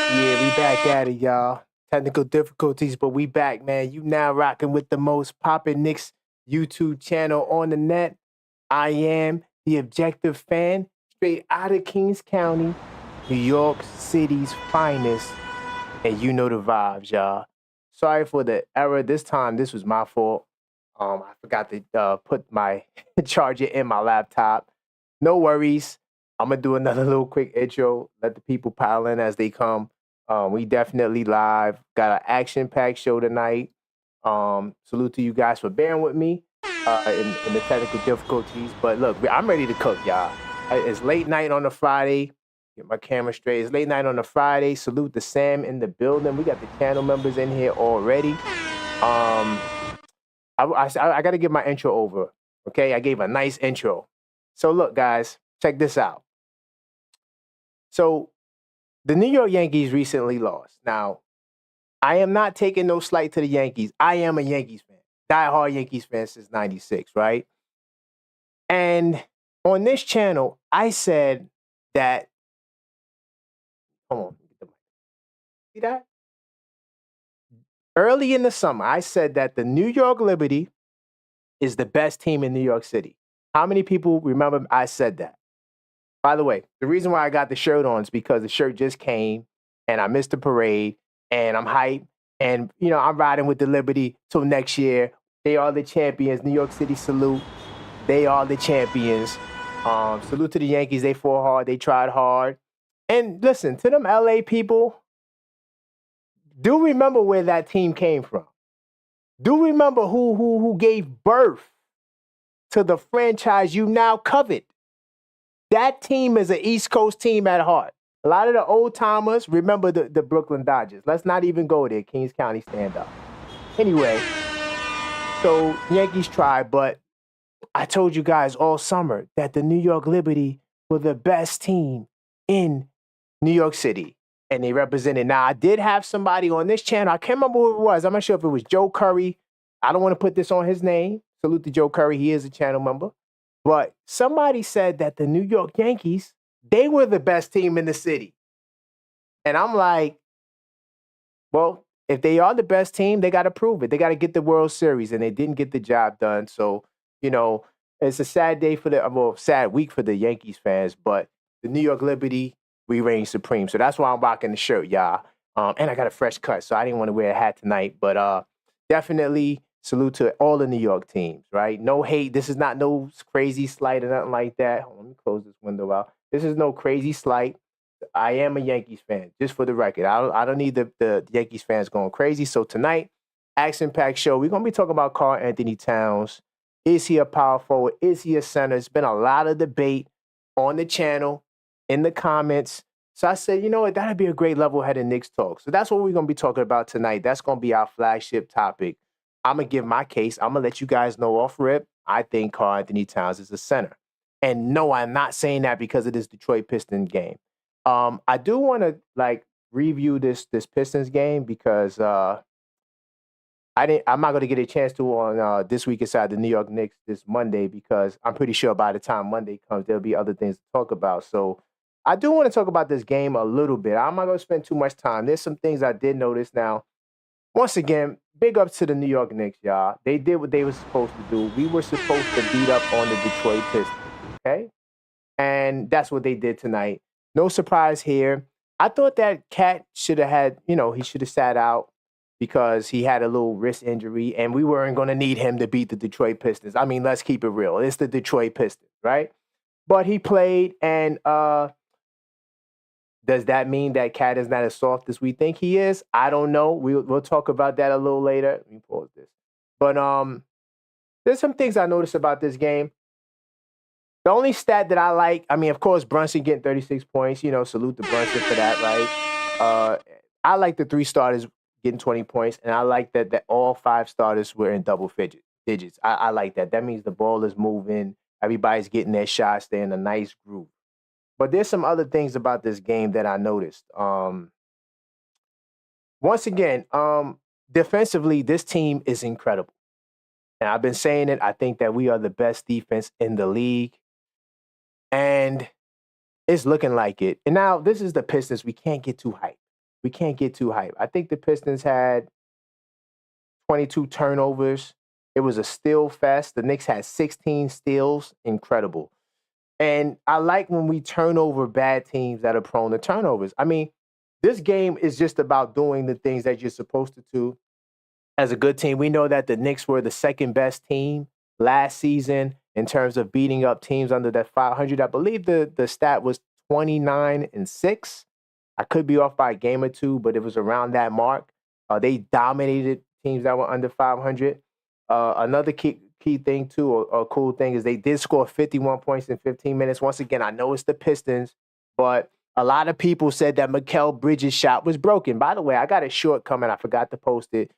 Yeah, we back at it, y'all. Technical difficulties, but we back, man. You now rocking with the most poppin' Knicks YouTube channel on the net. I am the objective fan, straight out of Kings County, New York City's finest, and you know the vibes, y'all. Sorry for the error. This time, this was my fault. I forgot to put my charger in my laptop. No worries. I'm gonna do another little quick intro. Let the people pile in as they come. We definitely live. Got an action-packed show tonight. Salute to you guys for bearing with me in the technical difficulties. But look, I'm ready to cook, y'all. It's late night on a Friday. Get my camera straight. It's late night on a Friday. Salute to Sam in the building. We got the channel members in here already. I got to give my intro over. Okay, I gave a nice intro. So look, guys, check this out. So the New York Yankees recently lost. Now, I am not taking no slight to the Yankees. I am a Yankees fan, diehard Yankees fan since '96, right? And on this channel, I said that. Hold on, get the mic. See that? Early in the summer, I said that the New York Liberty is the best team in New York City. How many people remember I said that? By the way, the reason why I got the shirt on is because the shirt just came and I missed the parade and I'm hyped. And, you know, I'm riding with the Liberty till next year. They are the champions. New York City salute. They are the champions. Salute to the Yankees. They fought hard. They tried hard. And listen, to them LA people, do remember where that team came from. Do remember who gave birth to the franchise you now covet. That team is an East Coast team at heart. A lot of the old timers remember the Brooklyn Dodgers. Let's not even go there. Kings County, stand up. Anyway, so Yankees tried, but I told you guys all summer that the New York Liberty were the best team in New York City. And they represented. Now, I did have somebody on this channel. I can't remember who it was. I'm not sure if it was Joe Curry. I don't want to put this on his name. Salute to Joe Curry. He is a channel member. But somebody said that the New York Yankees, they were the best team in the city. And I'm like, well, if they are the best team, they got to prove it. They got to get the World Series, and they didn't get the job done. So, you know, it's a sad day for sad week for the Yankees fans, but the New York Liberty, we reign supreme. So that's why I'm rocking the shirt, y'all. And I got a fresh cut, so I didn't want to wear a hat tonight. But definitely salute to all the New York teams, right? No hate. This is not no crazy slight or nothing like that. Hold on, let me close this window out. This is no crazy slight. I am a Yankees fan, just for the record. I don't need the Yankees fans going crazy. So tonight, action-packed show. We're going to be talking about Karl-Anthony Towns. Is he a power forward? Is he a center? It's been a lot of debate on the channel, in the comments. So I said, you know what? That'd be a great level-headed Knicks talk. So that's what we're going to be talking about tonight. That's going to be our flagship topic. I'm going to give my case. I'm going to let you guys know off rip. I think Karl-Anthony Towns is a center. And no, I'm not saying that because of this Detroit Pistons game. I do want to review this Pistons game because I'm not going to get a chance to on This Week Inside the New York Knicks this Monday because I'm pretty sure by the time Monday comes, there'll be other things to talk about. So I do want to talk about this game a little bit. I'm not going to spend too much time. There's some things I did notice. Now, once again, big ups to the New York Knicks, y'all. They did what they were supposed to do. We were supposed to beat up on the Detroit Pistons, okay? And that's what they did tonight. No surprise here. I thought that Cat should have had, he should have sat out because he had a little wrist injury, and we weren't going to need him to beat the Detroit Pistons. I mean, let's keep it real. It's the Detroit Pistons, right? But he played, and does that mean that Cat is not as soft as we think he is? I don't know. We'll talk about that a little later. Let me pause this. But there's some things I noticed about this game. The only stat that I like, I mean, of course, Brunson getting 36 points. Salute to Brunson for that, right? I like the 3 starters getting 20 points, and I like that all 5 starters were in double digits. I like that. That means the ball is moving. Everybody's getting their shots. They're in a nice groove. But there's some other things about this game that I noticed. Once again, defensively, this team is incredible. And I've been saying it. I think that we are the best defense in the league. And it's looking like it. And now this is the Pistons. We can't get too hyped. we can't get too hyped. I think the Pistons had 22 turnovers. It was a steal fest. The Knicks had 16 steals. Incredible. And I like when we turn over bad teams that are prone to turnovers. I mean, this game is just about doing the things that you're supposed to do as a good team. We know that the Knicks were the second best team last season in terms of beating up teams under that 500. I believe the stat was 29-6. I could be off by a game or two, but it was around that mark. They dominated teams that were under 500. Another key thing too, or cool thing, is they did score 51 points in 15 minutes. Once again, I know it's the Pistons, but a lot of people said that Mikal Bridges' shot was broken. By the way, I got a short comment. I forgot to post it.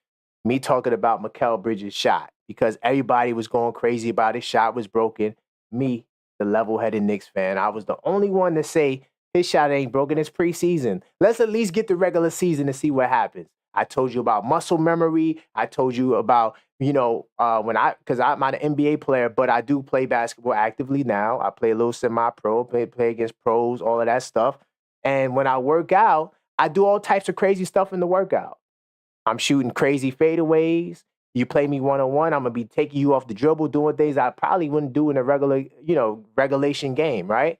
Me talking about Mikal Bridges' shot, because everybody was going crazy about his shot was broken. Me, the level-headed Knicks fan, I was the only one to say his shot ain't broken. It's preseason. Let's at least get the regular season to see what happens. I told you about muscle memory. I told you about, because I'm not an NBA player, but I do play basketball actively now. I play a little semi-pro, play against pros, all of that stuff. And when I work out, I do all types of crazy stuff in the workout. I'm shooting crazy fadeaways. You play me one-on-one, I'm going to be taking you off the dribble, doing things I probably wouldn't do in a regulation game, right?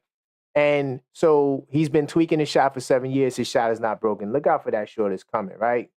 And so he's been tweaking his shot for 7 years. His shot is not broken. Look out for that short is coming, right?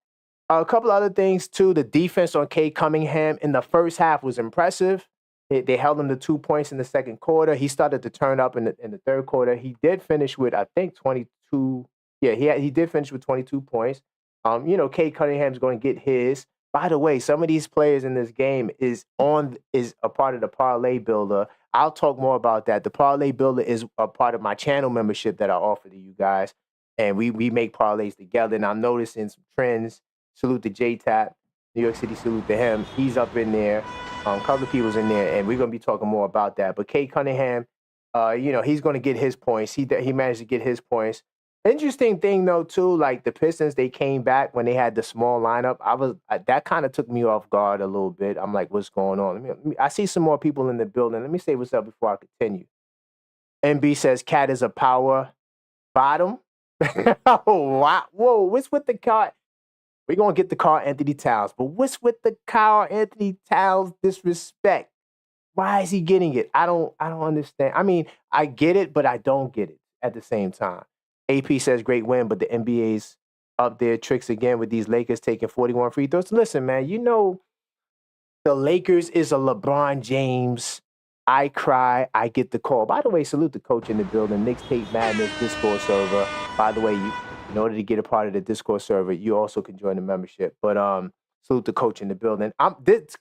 A couple other things, too. The defense on Cade Cunningham in the first half was impressive. They held him to 2 points in the second quarter. He started to turn up in the third quarter. He did finish with, I think, 22. Yeah, he did finish with 22 points. Cade Cunningham's going to get his. By the way, some of these players in this game is a part of the Parlay Builder. I'll talk more about that. The Parlay Builder is a part of my channel membership that I offer to you guys. And we make parlays together. And I'm noticing some trends. Salute to J-Tap. New York City, salute to him. He's up in there. A couple of people's in there. And we're going to be talking more about that. But Cade Cunningham, he's going to get his points. He managed to get his points. Interesting thing, though, too, like the Pistons, they came back when they had the small lineup. That kind of took me off guard a little bit. I'm like, what's going on? I see some more people in the building. Let me say what's up before I continue. MB says, Cat is a power bottom. Oh, wow. Whoa, what's with the car? We're going to get the karl-Anthony Towns, but what's with the karl-Anthony Towns disrespect? Why is he getting it? I don't understand. I mean, I get it, but I don't get it at the same time. AP says great win, but the NBA's up there tricks again with these Lakers taking 41 free throws. Listen, man, the Lakers is a LeBron James. I cry, I get the call. By the way, salute the coach in the building. Knicks Tape Madness Discord server. By the way, in order to get a part of the Discord server, you also can join the membership. But salute the coach in the building.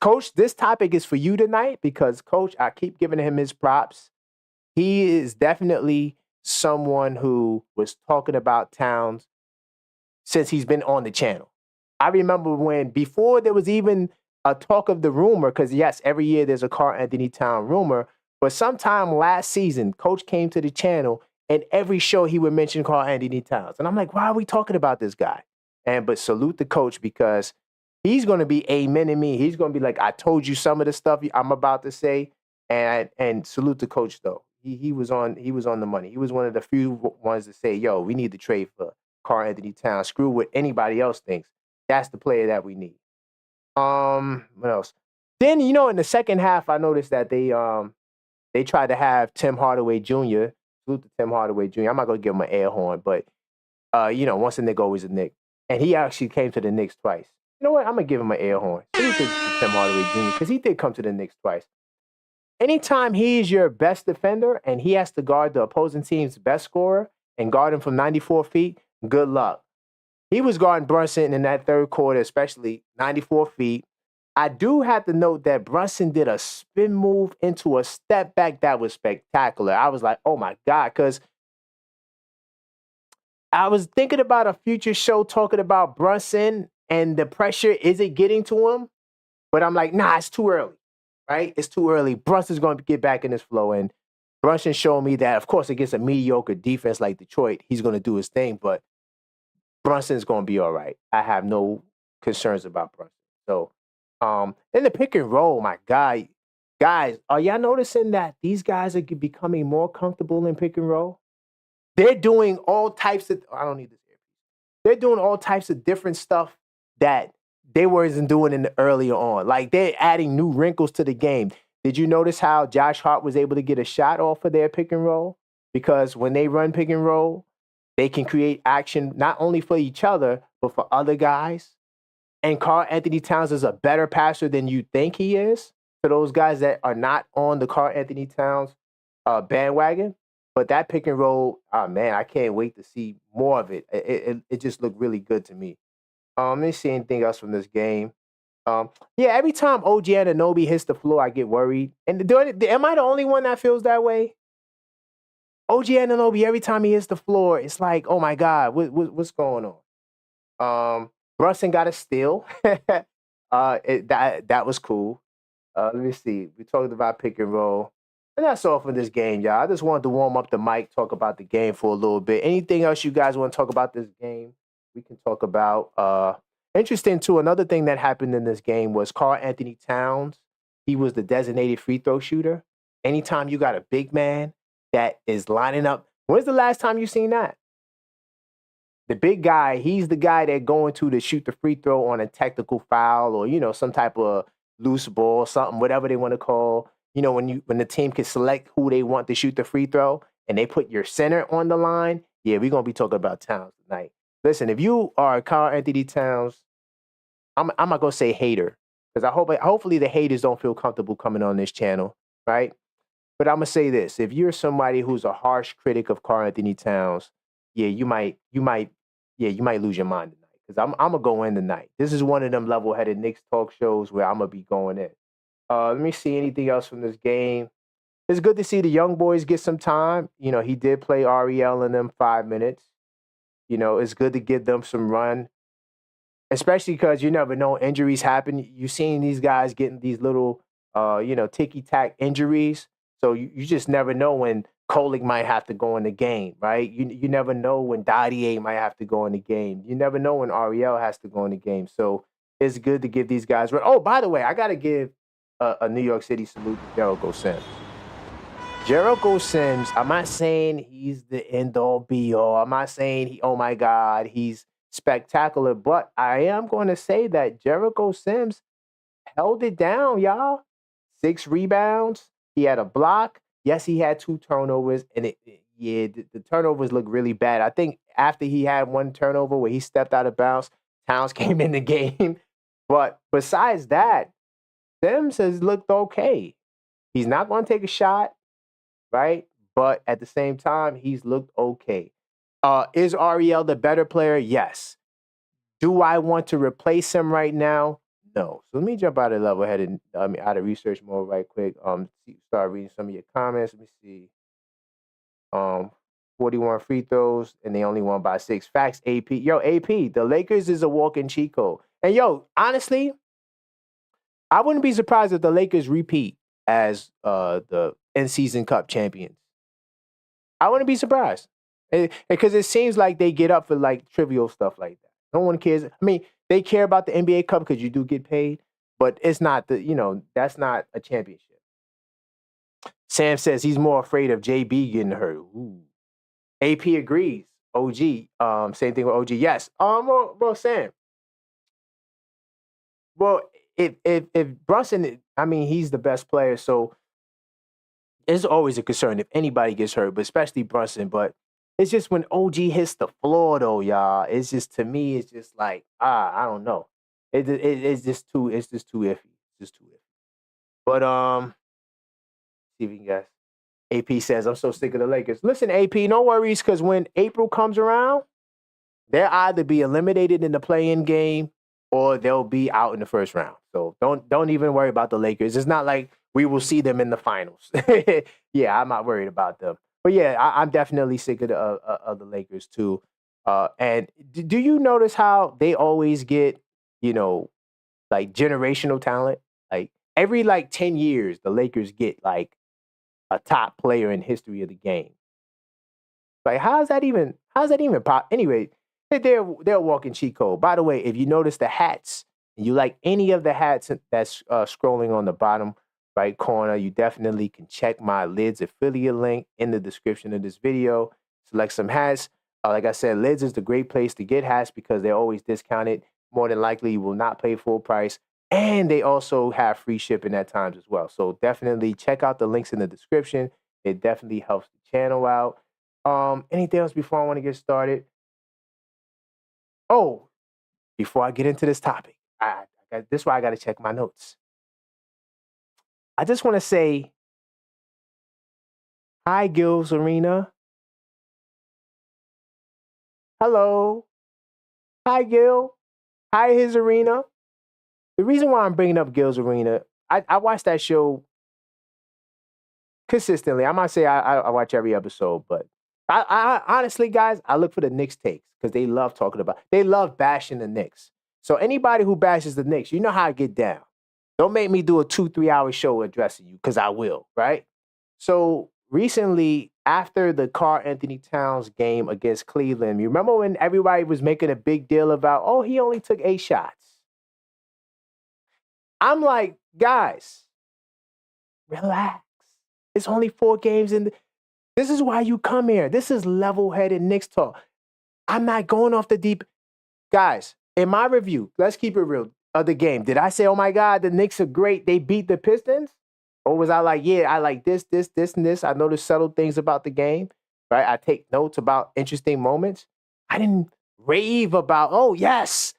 Coach, this topic is for you tonight because, Coach, I keep giving him his props. He is definitely someone who was talking about Towns since he's been on the channel. I remember before there was even a talk of the rumor, because yes, every year there's a karl-Anthony Towns rumor, but sometime last season, Coach came to the channel and every show he would mention karl-Anthony Towns. And I'm like, why are we talking about this guy? But salute the coach because he's going to be amening me. He's going to be like, I told you some of the stuff I'm about to say. And salute the coach, though. He was on the money. He was one of the few ones to say, yo, we need to trade for karl-Anthony Towns. Screw what anybody else thinks. That's the player that we need. What else? Then, in the second half, I noticed that they tried to have Tim Hardaway Jr. Salute to Tim Hardaway Jr. I'm not going to give him an air horn, but, once a Knick, always a Knick. And he actually came to the Knicks twice. You know what? I'm going to give him an air horn. Salute to Tim Hardaway Jr. because he did come to the Knicks twice. Anytime he's your best defender and he has to guard the opposing team's best scorer and guard him from 94 feet, good luck. He was guarding Brunson in that third quarter, especially 94 feet. I do have to note that Brunson did a spin move into a step back that was spectacular. I was like, oh my God, because I was thinking about a future show talking about Brunson and the pressure, is it getting to him? But I'm like, nah, it's too early. Right? It's too early. Brunson's going to get back in his flow. And Brunson showed me that, of course, against a mediocre defense like Detroit, he's going to do his thing. But Brunson's going to be all right. I have no concerns about Brunson. So, in the pick and roll, my God, guys, are y'all noticing that these guys are becoming more comfortable in pick and roll? They're doing all types of, I don't need this here. They're doing all types of different stuff that they wasn't doing in the earlier on. Like they're adding new wrinkles to the game. Did you notice how Josh Hart was able to get a shot off of their pick and roll? Because when they run pick and roll, they can create action not only for each other, but for other guys. And Karl-Anthony Towns is a better passer than you think he is. For those guys that are not on the Karl-Anthony Towns bandwagon, but that pick and roll, oh man, I can't wait to see more of it. It just looked really good to me. Let me see anything else from this game. Yeah, every time OG Anunoby hits the floor, I get worried. And am I the only one that feels that way? OG Anunoby, every time he hits the floor, it's like, oh my God, what's going on? Brunson got a steal. That was cool. Let me see. We talked about pick and roll. And that's all for this game, y'all. I just wanted to warm up the mic, talk about the game for a little bit. Anything else you guys want to talk about this game? We can talk about. Interesting, too, another thing that happened in this game was Karl-Anthony Towns. He was the designated free throw shooter. Anytime you got a big man that is lining up. When's the last time you seen that? The big guy, he's the guy they're going to shoot the free throw on a technical foul or, some type of loose ball, something, whatever they want to call. When the team can select who they want to shoot the free throw and they put your center on the line, yeah, we're going to be talking about Towns tonight. Listen, if you are Karl-Anthony Towns, I'm not going to say hater because hopefully the haters don't feel comfortable coming on this channel, right? But I'm going to say this. If you're somebody who's a harsh critic of Karl-Anthony Towns, yeah, you might lose your mind tonight because I'm going to go in tonight. This is one of them level-headed Knicks talk shows where I'm going to be going in. Let me see anything else from this game. It's good to see the young boys get some time. He did play Ariel in them 5 minutes. It's good to give them some run, especially because you never know, injuries happen. You've seen these guys getting these little, ticky-tack injuries. So you just never know when Kolik might have to go in the game, right? You never know when Dadier might have to go in the game. You never know when Ariel has to go in the game. So it's good to give these guys run. Oh, by the way, I got to give a New York City salute to Jericho Sims. Jericho Sims, I'm not saying he's the end-all, be-all. I'm not saying, oh, my God, he's spectacular. But I am going to say that Jericho Sims held it down, y'all. 6 rebounds. He had a block. Yes, he had 2 turnovers. And the turnovers look really bad. I think after he had 1 turnover where he stepped out of bounds, Towns came in the game. But besides that, Sims has looked okay. He's not going to take a shot, right? But at the same time, he's looked okay. Is Ariel the better player? Yes. Do I want to replace him right now? No. So let me jump out of level-headed, out of research mode right quick. Start reading some of your comments. Let me see. 41 free throws, and they only won by 6. Facts, AP. Yo, AP, the Lakers is a walking cheat code. And yo, honestly, I wouldn't be surprised if the Lakers repeat as the in-season cup champions. I wouldn't be surprised. Because it seems like they get up for like trivial stuff like that. No one cares. I mean, they care about the NBA Cup because you do get paid, but it's not that's not a championship. Sam says he's more afraid of JB getting hurt. Ooh. AP agrees. OG, same thing with OG. Yes. Well, Sam. Well, if Brunson, I mean, he's the best player, so it's always a concern if anybody gets hurt, but especially Brunson. But it's just when OG hits the floor, though, y'all. It's just, to me, it's just like, I don't know. It's just too iffy. It's just too iffy. But see if you can guess. AP says, I'm so sick of the Lakers. Listen, AP, no worries, because when April comes around, they'll either be eliminated in the play-in game or they'll be out in the first round. So don't even worry about the Lakers. It's not like we will see them in the finals. Yeah, I'm not worried about them. But yeah, I'm definitely sick of the Lakers too. And do you notice how they always get, like generational talent? Like every 10 years, the Lakers get like a top player in history of the game. Like how's that even pop? Anyway, they're walking cheat code. By the way, if you notice the hats, and you like any of the hats that's scrolling on the bottom right corner, you definitely can check my Lids affiliate link in the description of this video. Select some hats. Like I said, Lids is the great place to get hats because they're always discounted. More than likely, you will not pay full price. And they also have free shipping at times as well. So definitely check out the links in the description. It definitely helps the channel out. Anything else before I want to get started? Oh, before I get into this topic, this is why I got to check my notes. I just want to say hi, Gills Arena. Hello. Hi, Gil. Hi, his arena. The reason why I'm bringing up Gil's Arena, I watch that show consistently. I might say I watch every episode, but I honestly, guys, I look for the Knicks takes because they love they love bashing the Knicks. So anybody who bashes the Knicks, you know how I get down. Don't make me do a 2-3 hour show addressing you because I will, right? So recently, after the Karl-Anthony Towns game against Cleveland, you remember when everybody was making a big deal about, oh, he only took 8 shots? I'm like, guys, relax. It's only 4 games in. This is why you come here. This is level-headed Knicks talk. I'm not going off the deep. Guys, in my review, let's keep it real, of the game, did I say, oh my God, the Knicks are great, they beat the Pistons? Or was I like, yeah, I like this, and this. I noticed subtle things about the game, right? I take notes about interesting moments. I didn't rave about, oh, yes,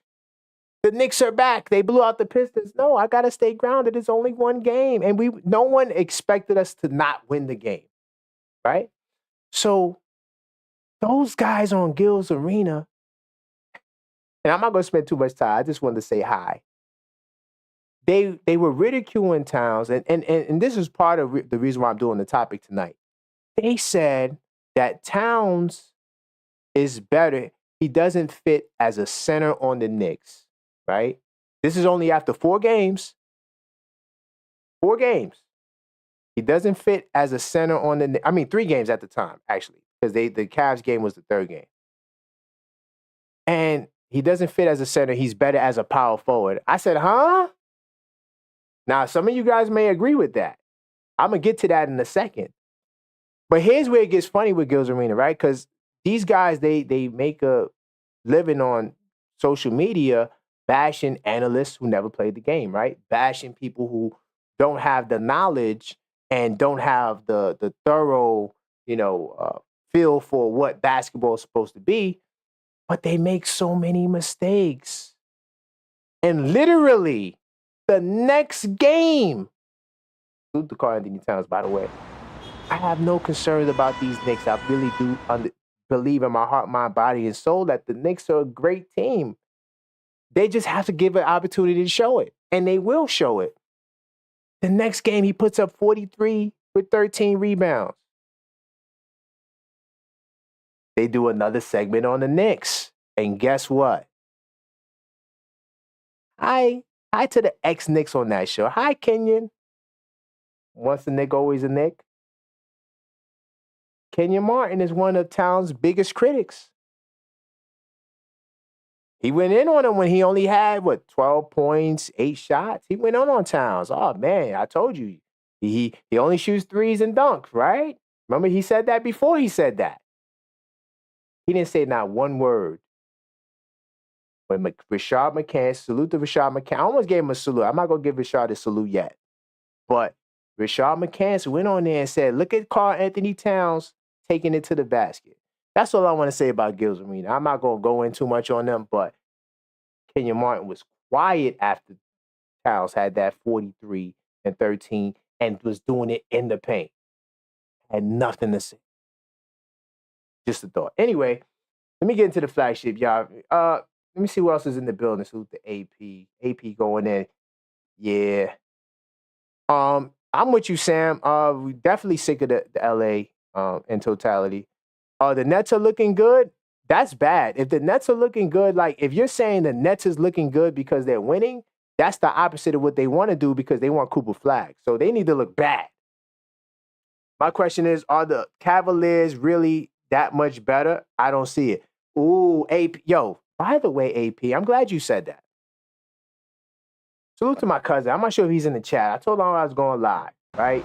the Knicks are back. They blew out the Pistons. No, I got to stay grounded. It's only 1 game. And no one expected us to not win the game, right? So those guys on Gil's Arena, and I'm not going to spend too much time. I just wanted to say hi. They were ridiculing Towns, and this is part of the reason why I'm doing the topic tonight. They said that Towns is better. He doesn't fit as a center on the Knicks, right? This is only after 4 games. 4 games. He doesn't fit as a center on the Knicks. I mean, 3 games at the time, actually, because the Cavs game was the 3rd game. And he doesn't fit as a center. He's better as a power forward. I said, huh? Now, some of you guys may agree with that. I'm going to get to that in a second. But here's where it gets funny with Gil's Arena, right? Because these guys, they make a living on social media bashing analysts who never played the game, right? Bashing people who don't have the knowledge and don't have the thorough, feel for what basketball is supposed to be. But they make so many mistakes. And literally, the next game, salute to Karl-Anthony Towns, by the way, I have no concerns about these Knicks. I really do believe in my heart, mind, body, and soul that the Knicks are a great team. They just have to give an opportunity to show it, and they will show it. The next game, he puts up 43 with 13 rebounds. They do another segment on the Knicks, and guess what? Hi to the ex-Knicks on that show. Hi, Kenyon. Once a Knick, always a Knick. Kenyon Martin is one of Towns' biggest critics. He went in on him when he only had, 12 points, 8 shots? He went on Towns. Oh, man, I told you. He only shoots threes and dunks, right? Remember, he said that before he said that. He didn't say not one word. When Rashad McCants, salute to Rashad McCants. I almost gave him a salute. I'm not going to give Rashad a salute yet. But Rashad McCants went on there and said, look at Karl-Anthony Towns taking it to the basket. That's all I want to say about Gil's Arena. I'm not going to go in too much on them, but Kenyon Martin was quiet after Towns had that 43 and 13 and was doing it in the paint. Had nothing to say. Just a thought. Anyway, let me get into the flagship, y'all. Let me see who else is in the building. Salute the AP. AP going in. Yeah. I'm with you, Sam. We definitely sick of the LA in totality. The Nets are looking good. That's bad. If the Nets are looking good, like if you're saying the Nets is looking good because they're winning, that's the opposite of what they want to do because they want Cooper Flag. So they need to look bad. My question is, are the Cavaliers really that much better? I don't see it. Ooh, AP. Yo, by the way, AP, I'm glad you said that. Salute to my cousin. I'm not sure if he's in the chat. I told him I was going live, right?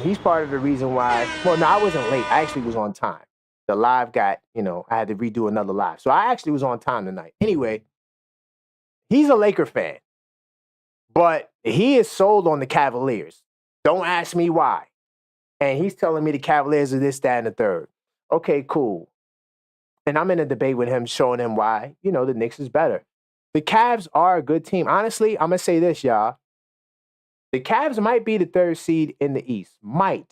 He's part of the reason why. Well, no, I wasn't late. I actually was on time. the live got, I had to redo another live. So I actually was on time tonight. Anyway, he's a Laker fan, but he is sold on the Cavaliers. Don't ask me why. And he's telling me the Cavaliers are this, that, and the third. Okay, cool. And I'm in a debate with him, showing him why, the Knicks is better. The Cavs are a good team. Honestly, I'm going to say this, y'all. The Cavs might be the third seed in the East. Might.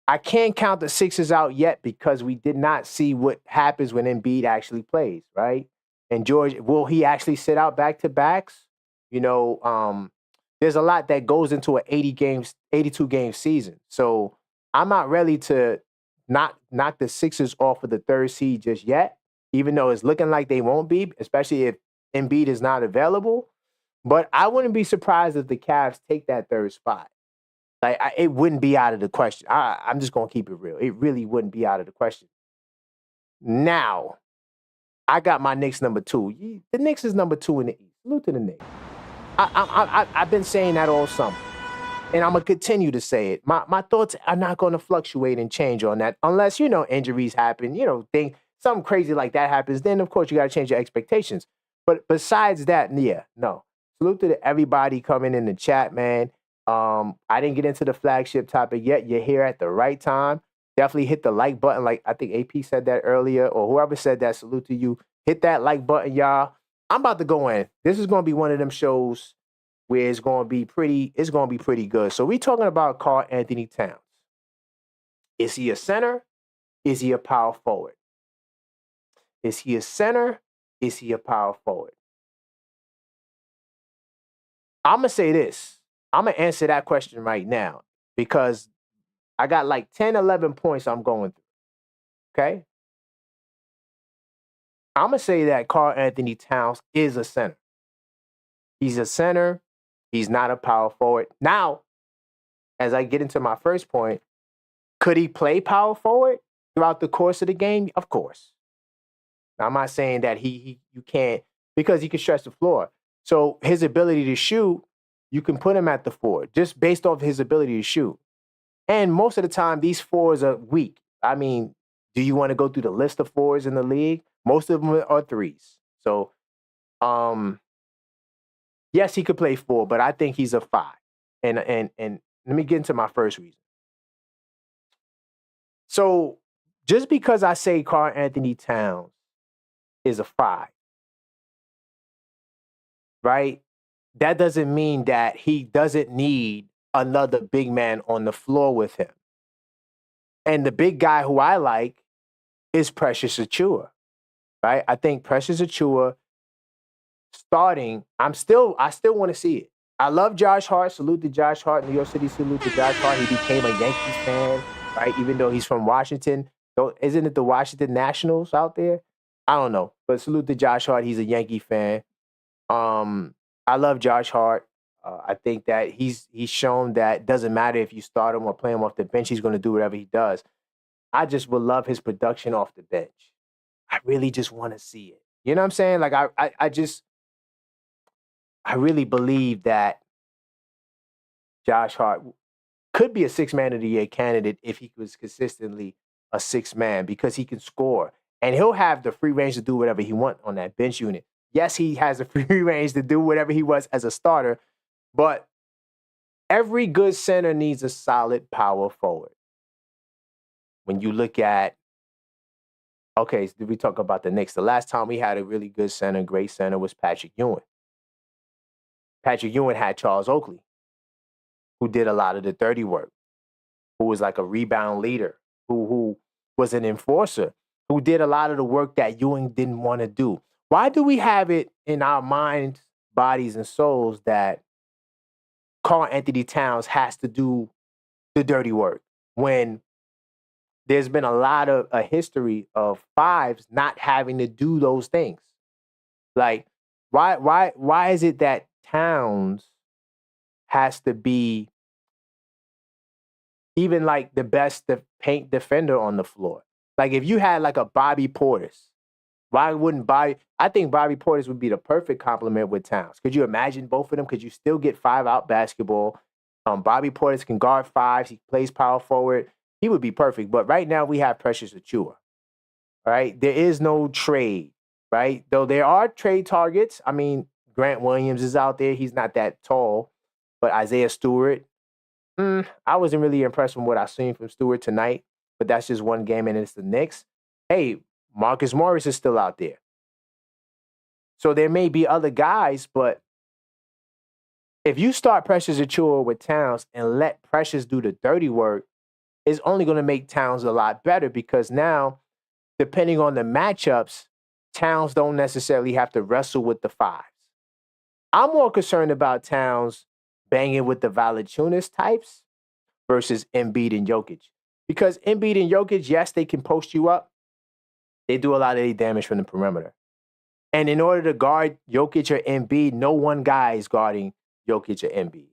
I can't count the Sixers out yet because we did not see what happens when Embiid actually plays, right? And George, will he actually sit out back-to-backs? There's a lot that goes into an 82-game season. So I'm not ready to knock the Sixers off of the third seed just yet, even though it's looking like they won't be, especially if Embiid is not available. But I wouldn't be surprised if the Cavs take that third spot. Like, it wouldn't be out of the question. I'm just going to keep it real. It really wouldn't be out of the question. Now, I got my Knicks number 2. The Knicks is number 2 in the East. Salute to the Knicks. I've been saying that all summer, and I'm going to continue to say it. My thoughts are not going to fluctuate and change on that unless, injuries happen, something crazy like that happens. Then, of course, you got to change your expectations. But besides that, yeah, no. Salute to everybody coming in the chat, man. I didn't get into the flagship topic yet. You're here at the right time. Definitely hit the like button. Like I think AP said that earlier, or whoever said that, salute to you. Hit that like button, y'all. I'm about to go in. This is going to be one of them shows where it's going to be pretty good. So we're talking about Karl-Anthony Towns. Is he a center? Is he a power forward? Is he a center? Is he a power forward? I'm going to say this. I'm going to answer that question right now because I got like 10, 11 points I'm going through. Okay? I'm going to say that Karl-Anthony Towns is a center. He's a center. He's not a power forward. Now, as I get into my first point, could he play power forward throughout the course of the game? Of course. Now, I'm not saying that you can't, because he can stretch the floor. So his ability to shoot, you can put him at the 4 just based off his ability to shoot. And most of the time, these 4s are weak. I mean, do you want to go through the list of 4s in the league? Most of them are 3s. So, yes, he could play 4, but I think he's a 5. And let me get into my first reason. So, just because I say Karl-Anthony Towns is a 5, right? That doesn't mean that he doesn't need another big man on the floor with him. And the big guy who I like is Precious Achiuwa, right? I think Precious Achiuwa starting, I still want to see it. I love Josh Hart. Salute to Josh Hart. New York City, salute to Josh Hart. He became a Yankees fan, right? Even though he's from Washington. Isn't it the Washington Nationals out there? I don't know. But salute to Josh Hart. He's a Yankee fan. I love Josh Hart. I think that he's shown that it doesn't matter if you start him or play him off the bench, he's going to do whatever he does. I just would love his production off the bench. I really just want to see it. You know what I'm saying? Like I really believe that Josh Hart could be a 6-man of the year candidate if he was consistently a 6-man because he can score and he'll have the free range to do whatever he wants on that bench unit. Yes, he has the free range to do whatever he was as a starter, but every good center needs a solid power forward. When you look at, okay, did we talk about the Knicks? The last time we had a really good center, great center, was Patrick Ewing. Patrick Ewing had Charles Oakley, who did a lot of the dirty work, who was like a rebound leader, who was an enforcer, who did a lot of the work that Ewing didn't want to do. Why do we have it in our minds, bodies, and souls that Karl-Anthony Towns has to do the dirty work when there's been a history of 5s not having to do those things? Like, why is it that Towns has to be even like the best paint defender on the floor? Like, if you had like a Bobby Portis, why wouldn't I think Bobby Portis would be the perfect complement with Towns. Could you imagine both of them? Could you still get 5-out basketball? Bobby Portis can guard 5s. He plays power forward. he would be perfect. But right now we have Precious Achua. All right. There is no trade, right? Though there are trade targets. I mean, Grant Williams is out there. He's not that tall, but Isaiah Stewart. I wasn't really impressed with what I seen from Stewart tonight, but that's just one game and it's the Knicks. Hey, Marcus Morris is still out there. So there may be other guys, but if you start Precious Achua with Towns and let Precious do the dirty work, it's only going to make Towns a lot better because now, depending on the matchups, Towns don't necessarily have to wrestle with the fives. I'm more concerned about Towns banging with the Valanciunas types versus Embiid and Jokic. Because Embiid and Jokic, yes, they can post you up. They do a lot of damage from the perimeter. And in order to guard Jokic or Embiid, no one guy is guarding Jokic or Embiid.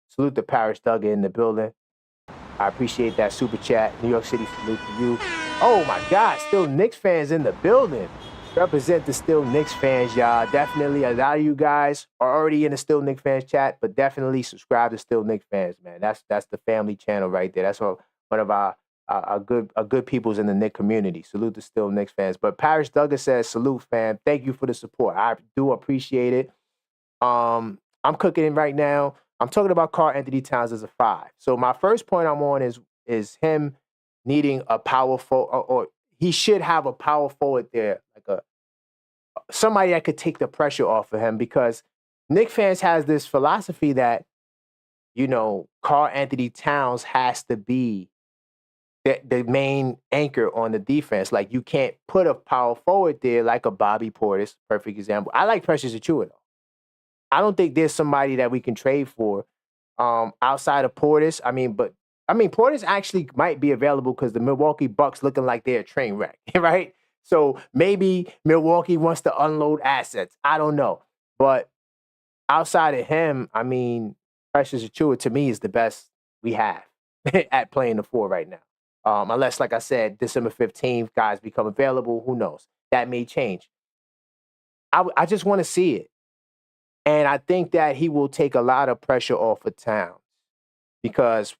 Salute to Paris Duggar in the building. I appreciate that super chat. New York City, salute to you. Oh my God, still Knicks fans in the building. Represent the Still Knicks fans, y'all. Definitely, a lot of you guys are already in the Still Knicks fans chat, but definitely subscribe to Still Knicks fans, man. That's the family channel right there. That's one of our good peoples in the Knicks community. Salute to Still Knicks fans. But Paris Duggar says, salute, fam. Thank you for the support. I do appreciate it. I'm cooking it right now. I'm talking about karl-Anthony Towns as a 5. So my first point I'm on is him needing a powerful, or he should have a power forward there, like somebody that could take the pressure off of him, because Knicks fans has this philosophy that, karl-Anthony Towns has to be the main anchor on the defense. Like, you can't put a power forward there like a Bobby Portis, perfect example. I like Precious Achua, though. I don't think there's somebody that we can trade for outside of Portis. Portis actually might be available because the Milwaukee Bucks looking like they're a train wreck, right? So maybe Milwaukee wants to unload assets. I don't know. But outside of him, Precious Achua to me is the best we have at playing the 4 right now. Unless, like I said, December 15th, guys become available. Who knows? That may change. I just want to see it. And I think that he will take a lot of pressure off of Towns because,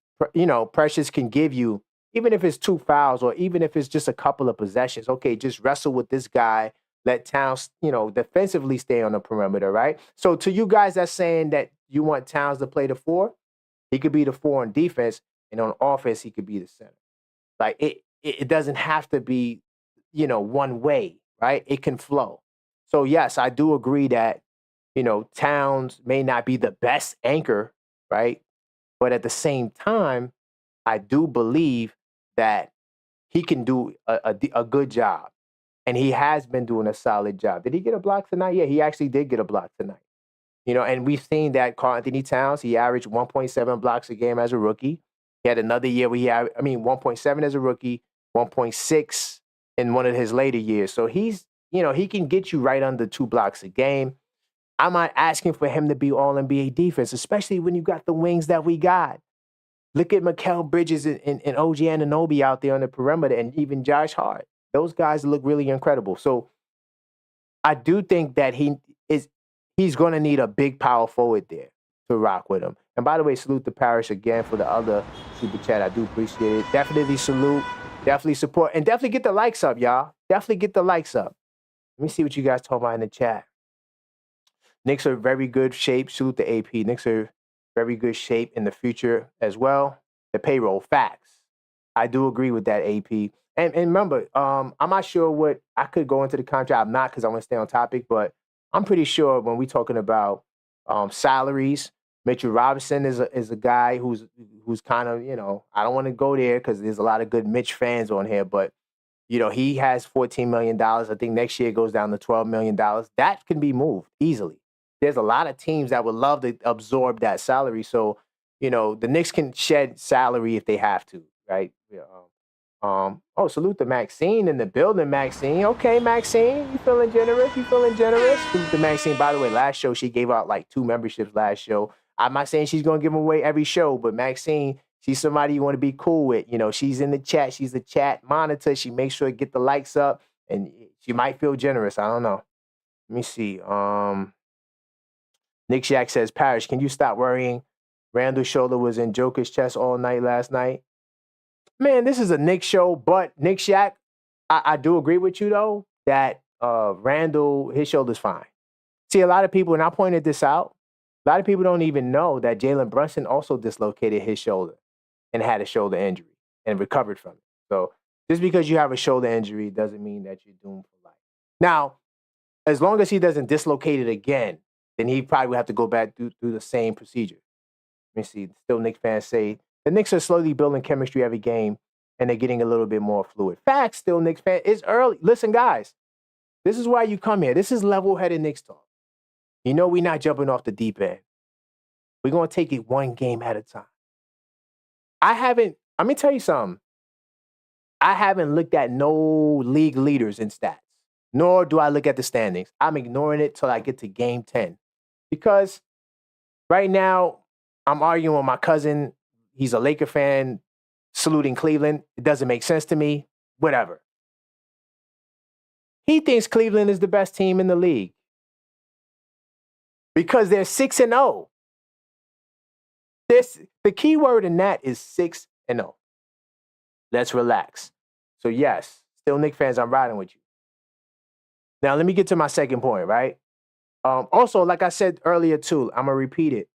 Precious can give you, even if it's 2 fouls or even if it's just a couple of possessions, okay, just wrestle with this guy, let Towns, defensively stay on the perimeter, right? So to you guys that's saying that you want Towns to play the 4, he could be the 4 on defense, and on offense, he could be the center. Like, it doesn't have to be, one way, right? It can flow. So, yes, I do agree that, Towns may not be the best anchor, right? But at the same time, I do believe that he can do a good job. And he has been doing a solid job. Did he get a block tonight? Yeah, he actually did get a block tonight. And we've seen that karl-Anthony Towns, he averaged 1.7 blocks a game as a rookie. He had another year where he had, 1.7 as a rookie, 1.6 in one of his later years. So he's, he can get you right under 2 blocks a game. I'm not asking for him to be all NBA defense, especially when you got the wings that we got. Look at Mikal Bridges and OG Anunoby out there on the perimeter, and even Josh Hart. Those guys look really incredible. So I do think that he's going to need a big power forward there to rock with him. And by the way, salute to Parrish again for the other super chat. I do appreciate it. Definitely salute. Definitely support. And definitely get the likes up, y'all. Definitely get the likes up. Let me see what you guys talk about in the chat. Knicks are very good shape. Salute to AP. Knicks are very good shape in the future as well. The payroll, facts. I do agree with that, AP. And remember, I'm not sure what I could go into the contract. I'm not, because I want to stay on topic, but I'm pretty sure when we're talking about salaries, Mitchell Robinson is a guy who's kind of, I don't want to go there because there's a lot of good Mitch fans on here, but he has $14 million. I think next year it goes down to $12 million. That can be moved easily. There's a lot of teams that would love to absorb that salary. So, the Knicks can shed salary if they have to, right? Salute to Maxine in the building, Maxine. Okay, Maxine, you feeling generous? Salute to Maxine. By the way, last show, she gave out like 2 memberships last show. I'm not saying she's going to give them away every show, but Maxine, she's somebody you want to be cool with. She's in the chat. She's the chat monitor. She makes sure to get the likes up, and she might feel generous. I don't know. Let me see. Nick Shack says, Parrish, can you stop worrying? Randall's shoulder was in Joker's chest all night last night. Man, this is a Knicks show, but Knicks Shaq, I do agree with you though that Randall, his shoulder's fine. See, a lot of people, and I pointed this out, a lot of people don't even know that Jalen Brunson also dislocated his shoulder and had a shoulder injury and recovered from it. So just because you have a shoulder injury doesn't mean that you're doomed for life. Now, as long as he doesn't dislocate it again, then he probably would have to go back through the same procedure. Let me see. Still, Knicks fans say the Knicks are slowly building chemistry every game, and they're getting a little bit more fluid. Facts, still, Knicks fans. It's early. Listen, guys, this is why you come here. This is level-headed Knicks talk. You know we're not jumping off the deep end. We're going to take it one game at a time. Let me tell you something. I haven't looked at no league leaders in stats, nor do I look at the standings. I'm ignoring it till I get to game 10. Because right now, I'm arguing with my cousin. He's a Laker fan, saluting Cleveland. It doesn't make sense to me. Whatever. He thinks Cleveland is the best team in the league because they're 6-0. The key word in that is 6-0. Let's relax. So yes, still Knicks fans, I'm riding with you. Now let me get to my second point, right? Also, like I said earlier too, I'm gonna repeat it.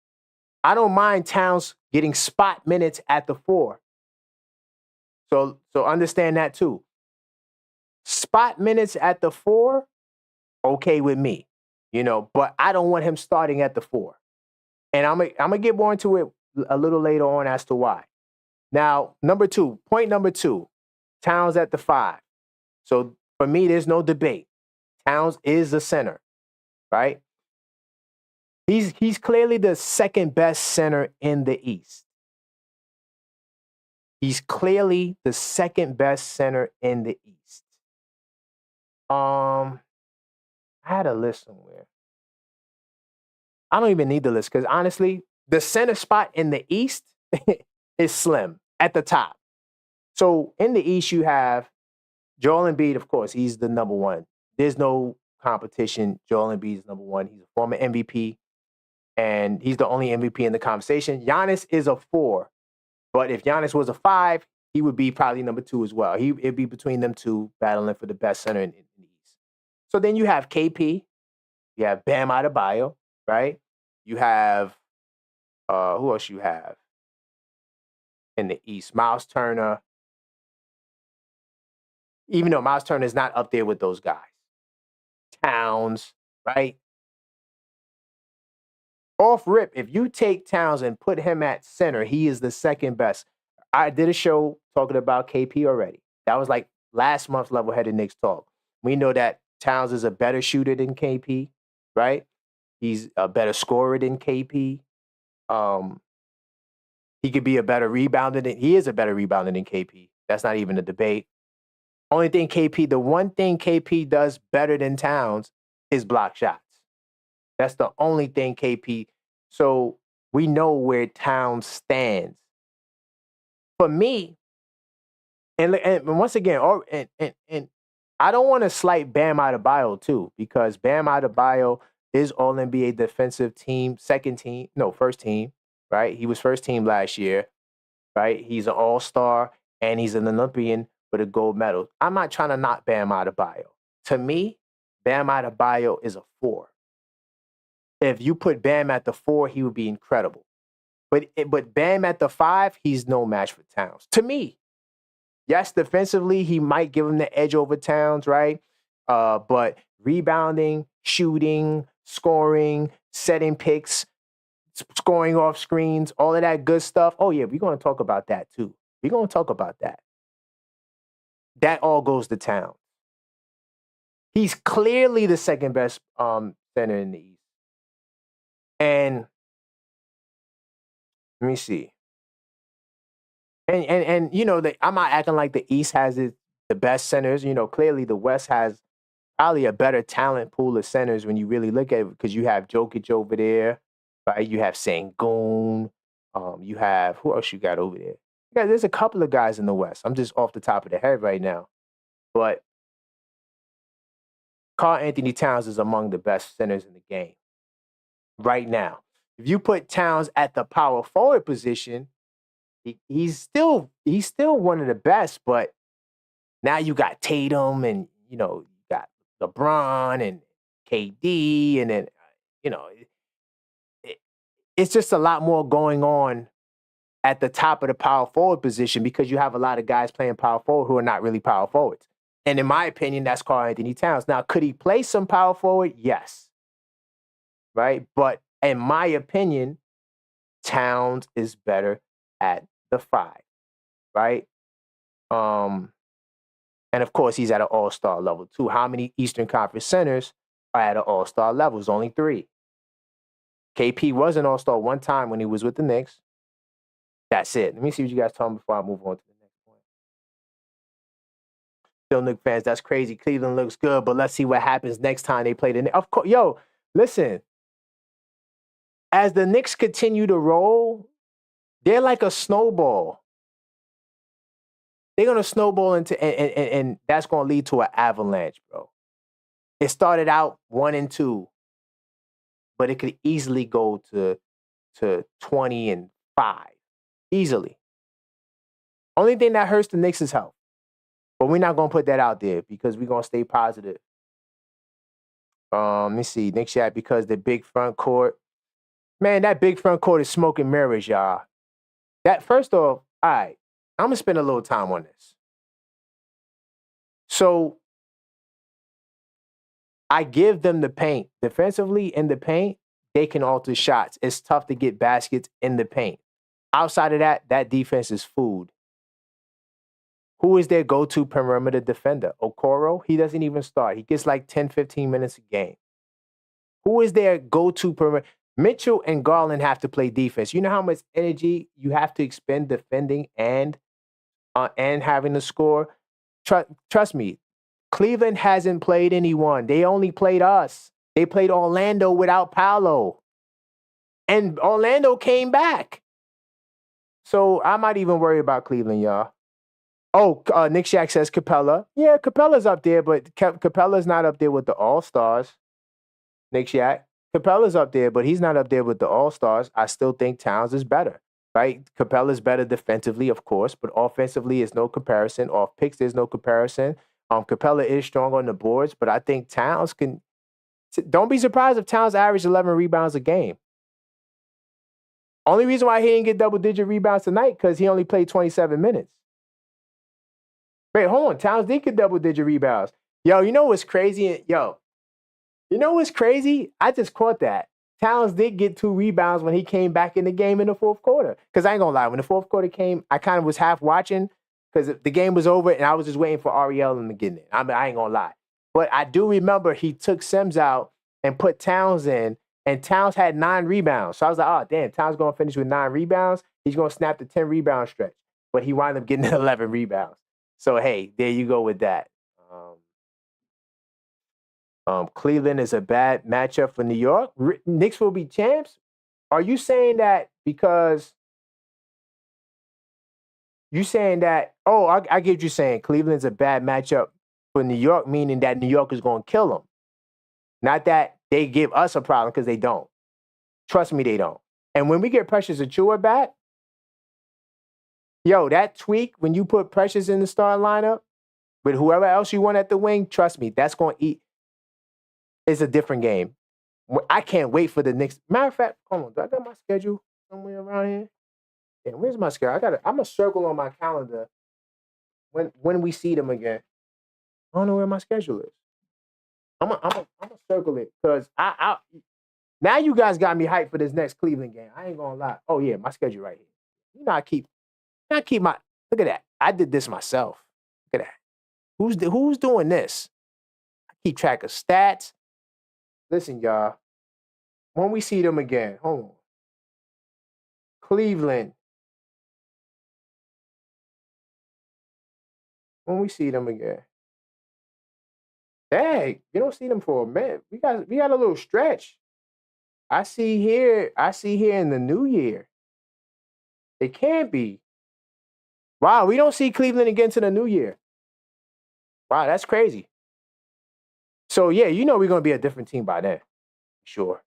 I don't mind Towns getting spot minutes at the 4. So understand that too. Spot minutes at the 4, okay with me, but I don't want him starting at the 4. And I'm gonna get more into it a little later on as to why. Now, point number 2, Towns at the 5. So for me, there's no debate. Towns is the center, right? He's clearly the second best center in the East. He's clearly the second best center in the East. I had a list somewhere. I don't even need the list because honestly, the center spot in the East is slim at the top. So in the East, you have Joel Embiid, of course, he's the number 1. There's no competition. Joel Embiid is number 1. He's a former MVP, and he's the only MVP in the conversation. Giannis is a 4, but if Giannis was a 5, he would be probably number 2 as well. It'd be between them two battling for the best center in the East. So then you have KP, you have Bam Adebayo, right? You have, who else you have in the East? Miles Turner. Even though Miles Turner is not up there with those guys. Towns, right? Off rip, if you take Towns and put him at center, he is the second best. I did a show talking about KP already. That was like last month's level-headed Knicks talk. We know that Towns is a better shooter than KP, right? He's a better scorer than KP. He could be a better rebounder he is a better rebounder than KP. That's not even a debate. The one thing KP does better than Towns is block shots. That's the only thing KP. So we know where Towns stands. For me, and once again, and I don't want to slight Bam Adebayo too, because Bam Adebayo is All NBA defensive team, first team, right? He was first team last year, right? He's an all-star and he's an Olympian with a gold medal. I'm not trying to knock Bam Adebayo. To me, Bam Adebayo is a 4. If you put Bam at the 4, he would be incredible. But Bam at the 5, he's no match for Towns. To me, yes, defensively, he might give him the edge over Towns, right? But rebounding, shooting, scoring, setting picks, scoring off screens, all of that good stuff. Oh, yeah, we're going to talk about that too. We're going to talk about that. That all goes to Towns. He's clearly the second best center in the East. And let me see. And I'm not acting like the East has the best centers. Clearly the West has probably a better talent pool of centers when you really look at it, because you have Jokic over there, right? You have Sengun. You have, who else you got over there? Yeah, there's a couple of guys in the West. I'm just off the top of the head right now. But Karl-Anthony Towns is among the best centers in the game right now. If you put Towns at the power forward position, He's still one of the best, but now you got Tatum and you got LeBron and KD, and then you know it, it's just a lot more going on at the top of the power forward position because you have a lot of guys playing power forward who are not really power forwards. And in my opinion, that's karl-Anthony Towns. Now, could he play some power forward? Yes. Right? But in my opinion, Towns is better at the 5. Right? And of course, he's at an all-star level too. How many Eastern Conference centers are at an all-star level? It's only 3. KP was an all-star one time when he was with the Knicks. That's it. Let me see what you guys tell me before I move on to the next point. Still Knicks fans, that's crazy. Cleveland looks good, but let's see what happens next time they play the Knicks. Of course, listen. As the Knicks continue to roll, they're like a snowball. They're going to snowball into, and that's going to lead to an avalanche, bro. It started out 1-2, but it could easily go to 20-5. Easily. Only thing that hurts the Knicks is health. But we're not going to put that out there because we're going to stay positive. Let me see. Knicks Gear, because the big front court. Man, that big front court is smoke and mirrors, y'all. That, first off, all right, I'm going to spend a little time on this. So, I give them the paint. Defensively, in the paint, they can alter shots. It's tough to get baskets in the paint. Outside of that, that defense is food. Who is their go-to perimeter defender? Okoro? He doesn't even start. He gets like 10, 15 minutes a game. Who is their go-to perimeter? Mitchell and Garland have to play defense. You know how much energy you have to expend defending and having to score? Trust me, Cleveland hasn't played anyone. They only played us. They played Orlando without Paolo. And Orlando came back. So I'm not even worried about Cleveland, y'all. Oh, Nick Shack says Capella. Yeah, Capella's up there, but Capella's not up there with the All-Stars. Nick Shack. Capella's up there, but he's not up there with the All-Stars. I still think Towns is better, right? Capella's better defensively, of course, but offensively is no comparison. Off picks, there's no comparison. Capella is strong on the boards, but I think Towns can. Don't be surprised if Towns averaged 11 rebounds a game. Only reason why he didn't get double-digit rebounds tonight because he only played 27 minutes. Wait, hold on. Towns did get double-digit rebounds. Yo, you know what's crazy? You know what's crazy? I just caught that. Towns did get 2 rebounds when he came back in the game in the fourth quarter. Because I ain't going to lie, when the fourth quarter came, I kind of was half watching because the game was over and I was just waiting for Ariel to get in it. I ain't going to lie. But I do remember he took Sims out and put Towns in, and Towns had 9 rebounds. So I was like, oh, damn, Towns going to finish with 9 rebounds. He's going to snap the 10-rebound stretch. But he wound up getting 11 rebounds. So, hey, there you go with that. Cleveland is a bad matchup for New York. Knicks will be champs. Are you saying that because you saying that? Oh, I get you saying Cleveland's a bad matchup for New York, meaning that New York is going to kill them. Not that they give us a problem because they don't. Trust me, they don't. And when we get Precious Achiuwa back, that tweak when you put Precious in the starting lineup with whoever else you want at the wing, trust me, that's going to eat. It's a different game. I can't wait for the Knicks. Matter of fact, hold on. Do I got my schedule somewhere around here? Yeah, where's my schedule? I'm going to circle on my calendar when we see them again. I don't know where my schedule is. I'm gonna circle it because I now you guys got me hyped for this next Cleveland game. I ain't gonna lie. Oh yeah, my schedule right here. You know I keep my. Look at that. I did this myself. Look at that. Who's doing this? I keep track of stats. Listen, y'all. When we see them again, hold on. Cleveland. When we see them again. Dang, you don't see them for a minute. We got a little stretch. I see here in the new year. It can't be. Wow, we don't see Cleveland again to the new year. Wow, that's crazy. So yeah, we're gonna be a different team by then. Sure.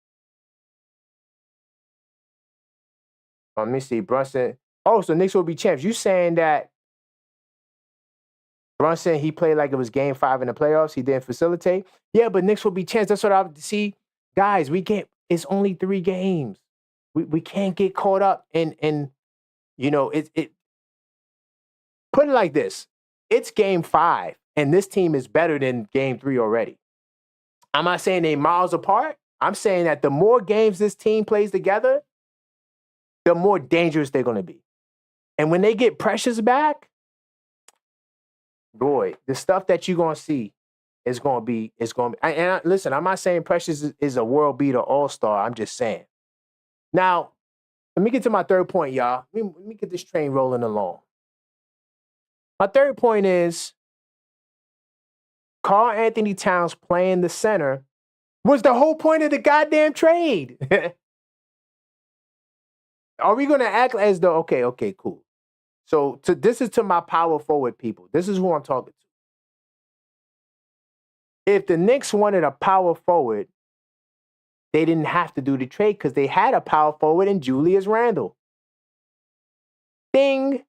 Let me see. Brunson. Oh, so Knicks will be champs. You saying that Brunson, he played like it was game 5 in the playoffs. He didn't facilitate. Yeah, but Knicks will be champs. That's what I see. Guys, we can't, it's only 3 games. We can't get caught up in it put it like this. It's game 5, and this team is better than game 3 already. I'm not saying they miles apart. I'm saying that the more games this team plays together, the more dangerous they're going to be. And when they get Precious back, boy, the stuff that you're going to see is going to be, listen, I'm not saying Precious is a world beater all-star. I'm just saying. Now, let me get to my third point, y'all. Let me get this train rolling along. My third point is Karl-Anthony Towns playing the center was the whole point of the goddamn trade. Are we going to act as though, okay, cool. So this is to my power forward people. This is who I'm talking to. If the Knicks wanted a power forward, they didn't have to do the trade because they had a power forward in Julius Randle. Ding.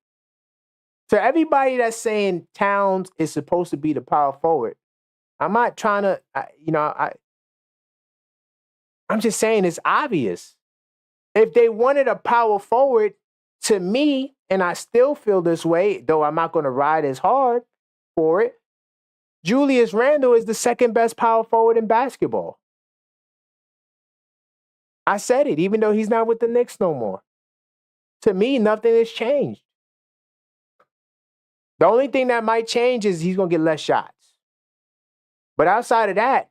To everybody that's saying Towns is supposed to be the power forward, I'm not trying to, I'm just saying it's obvious. If they wanted a power forward, to me, and I still feel this way, though I'm not going to ride as hard for it, Julius Randle is the second best power forward in basketball. I said it, even though he's not with the Knicks no more. To me, nothing has changed. The only thing that might change is he's going to get less shots. But outside of that,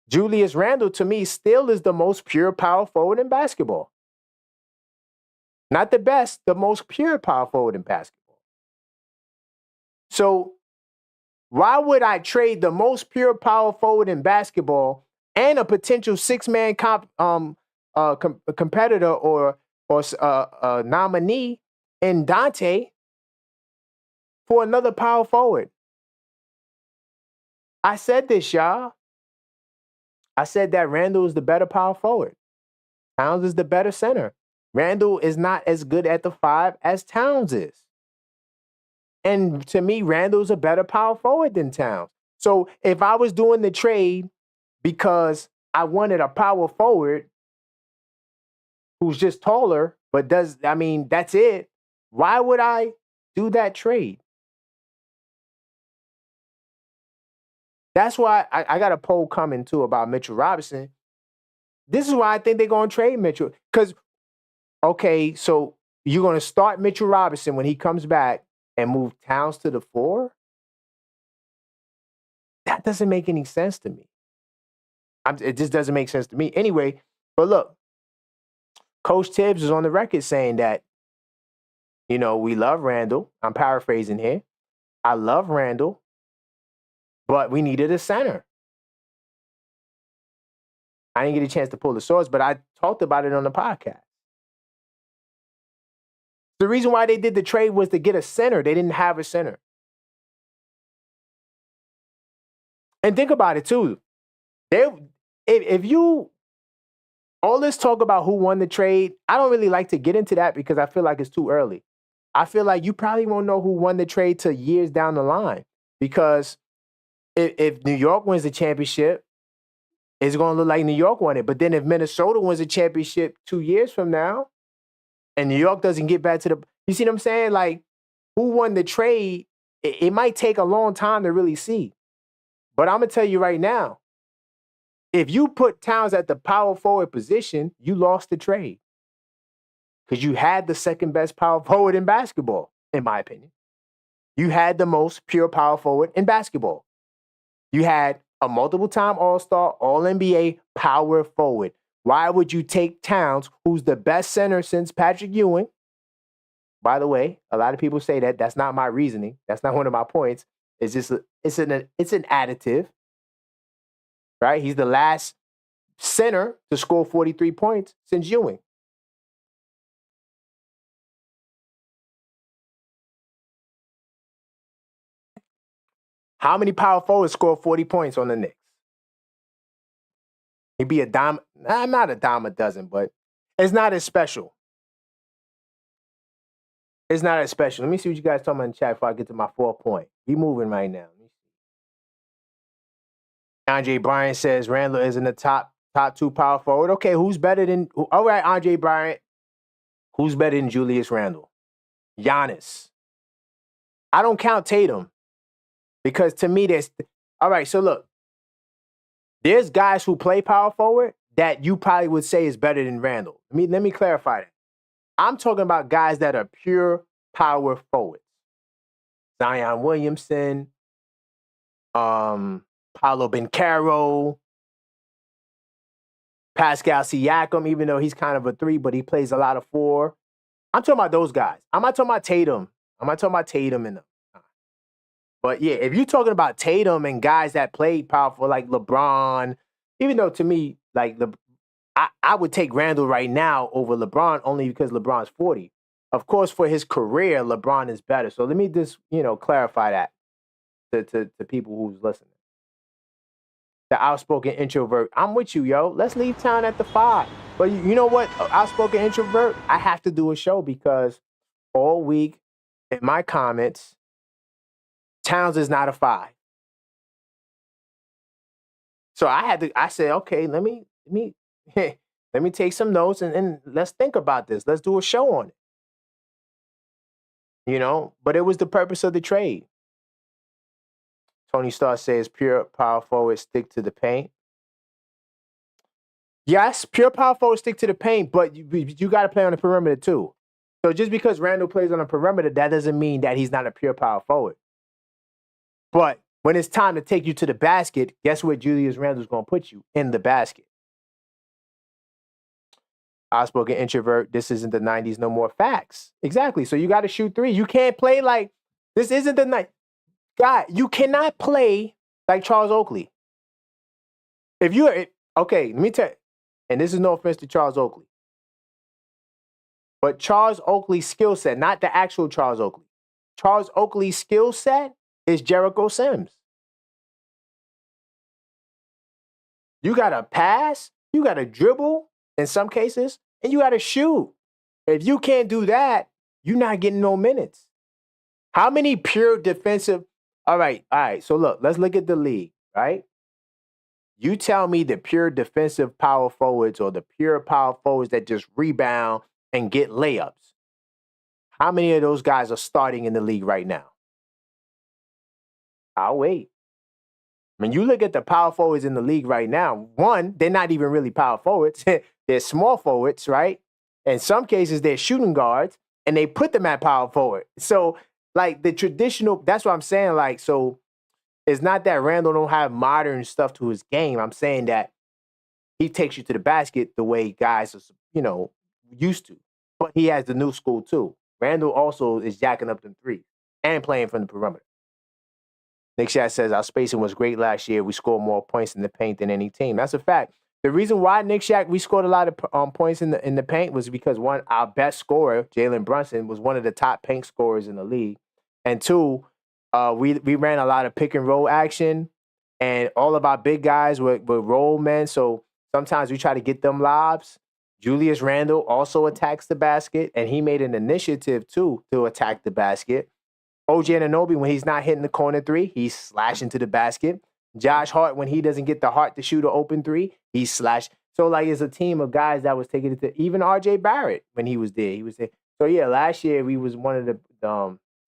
Julius Randle, to me, still is the most pure power forward in basketball. Not the best, the most pure power forward in basketball. So why would I trade the most pure power forward in basketball and a potential 6-man competitor or nominee in Dante for another power forward? I said this, y'all. I said that Randle is the better power forward. Towns is the better center. Randle is not as good at the 5 as Towns is. And to me, Randle's a better power forward than Towns. So if I was doing the trade because I wanted a power forward who's just taller, but that's it, why would I do that trade? That's why I got a poll coming too about Mitchell Robinson. This is why I think they're going to trade Mitchell. Because, okay, so you're going to start Mitchell Robinson when he comes back and move Towns to the 4? That doesn't make any sense to me. It just doesn't make sense to me. Anyway, but look, Coach Tibbs is on the record saying that, we love Randle. I'm paraphrasing here. I love Randle, but we needed a center. I didn't get a chance to pull the source, but I talked about it on the podcast. The reason why they did the trade was to get a center. They didn't have a center. And think about it, too. If you, all this talk about who won the trade, I don't really like to get into that because I feel like it's too early. I feel like you probably won't know who won the trade till years down the line because if New York wins the championship, it's going to look like New York won it. But then if Minnesota wins a championship 2 years from now and New York doesn't get back to you see what I'm saying? Like, who won the trade? It might take a long time to really see. But I'm going to tell you right now, if you put Towns at the power forward position, you lost the trade. Because you had the second best power forward in basketball, in my opinion. You had the most pure power forward in basketball. You had a multiple-time All-Star, All-NBA power forward. Why would you take Towns, who's the best center since Patrick Ewing? By the way, a lot of people say that. That's not my reasoning. That's not one of my points. It's just it's an additive, right? He's the last center to score 43 points since Ewing. How many power forwards score 40 points on the Knicks? He'd be a dime. Not a dime a dozen, but it's not as special. It's not as special. Let me see what you guys talking about in the chat before I get to my 4th point. We moving right now. Andre Bryant says Randall is in the top 2 power forward. Okay, who's better than? All right, Andre Bryant. Who's better than Julius Randle? Giannis. I don't count Tatum because to me, there's all right. So look, there's guys who play power forward that you probably would say is better than Randle. Let me clarify that. I'm talking about guys that are pure power forwards. Zion Williamson, Paolo Banchero, Pascal Siakam, even though he's kind of a 3, but he plays a lot of 4. I'm talking about those guys. I'm not talking about Tatum. I'm not talking about Tatum and them. But yeah, if you're talking about Tatum and guys that played powerful like LeBron, even though to me, like I would take Randall right now over LeBron only because LeBron's 40. Of course, for his career, LeBron is better. So let me just, clarify that to people who's listening. The outspoken introvert. I'm with you, yo. Let's leave town at the 5. But you know what? Outspoken introvert, I have to do a show because all week in my comments, Towns is not a 5. So I said, okay, let me let me take some notes and let's think about this. Let's do a show on it. But it was the purpose of the trade. Tony Starr says pure power forward stick to the paint. Yes, pure power forward stick to the paint, but you got to play on the perimeter too. So just because Randall plays on the perimeter, that doesn't mean that he's not a pure power forward. But when it's time to take you to the basket, guess where Julius Randle's going to put you? In the basket. Outspoken introvert, this isn't the 90s no more. Facts. Exactly. So you got to shoot 3. You can't play like, this isn't the night. God, you cannot play like Charles Oakley. Okay, let me tell you, and this is no offense to Charles Oakley, but Charles Oakley's skill set, not the actual Charles Oakley. Charles Oakley's skill set is Jericho Sims. You got to pass, you got to dribble in some cases, and you got to shoot. If you can't do that, you're not getting no minutes. How many pure defensive? All right. So look, let's look at the league, right? You tell me the pure defensive power forwards or the pure power forwards that just rebound and get layups. How many of those guys are starting in the league right now? I'll wait. When you look at the power forwards in the league right now, one, they're not even really power forwards. They're small forwards, right? In some cases, they're shooting guards, and they put them at power forward. So, like, the traditional, that's what I'm saying, like, so it's not that Randall don't have modern stuff to his game. I'm saying that he takes you to the basket the way guys are, used to. But he has the new school, too. Randall also is jacking up them 3s and playing from the perimeter. Nick Shat says, our spacing was great last year. We scored more points in the paint than any team. That's a fact. The reason why Nick Shat, we scored a lot of points in the paint was because, one, our best scorer, Jalen Brunson, was one of the top paint scorers in the league. And 2, we ran a lot of pick and roll action, and all of our big guys were roll men. So sometimes we try to get them lobs. Julius Randle also attacks the basket, and he made an initiative, too, to attack the basket. OG Anunoby, when he's not hitting the corner 3, he's slashing to the basket. Josh Hart, when he doesn't get the heart to shoot an open 3, he's slashed. So, like, it's a team of guys that was taking it to, even RJ Barrett, when he was there. So, yeah, last year we was one of the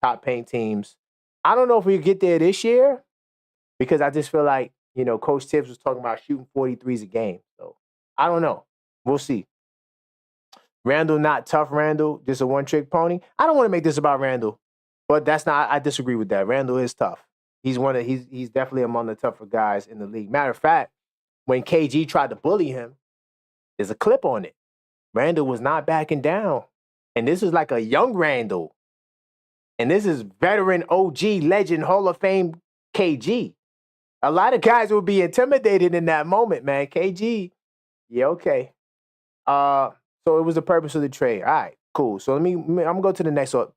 top paint teams. I don't know if we get there this year because I just feel like, Coach Tibbs was talking about shooting 43s a game. So, I don't know. We'll see. Randall, not tough Randall, just a one-trick pony. I don't want to make this about Randall. But that's not. I disagree with that. Randall is tough. He's definitely among the tougher guys in the league. Matter of fact, when KG tried to bully him, there's a clip on it. Randall was not backing down, and this is like a young Randall, and this is veteran OG legend Hall of Fame KG. A lot of guys will be intimidated in that moment, man. KG, yeah, okay. So it was the purpose of the trade. All right, cool. So I'm gonna go to the next one.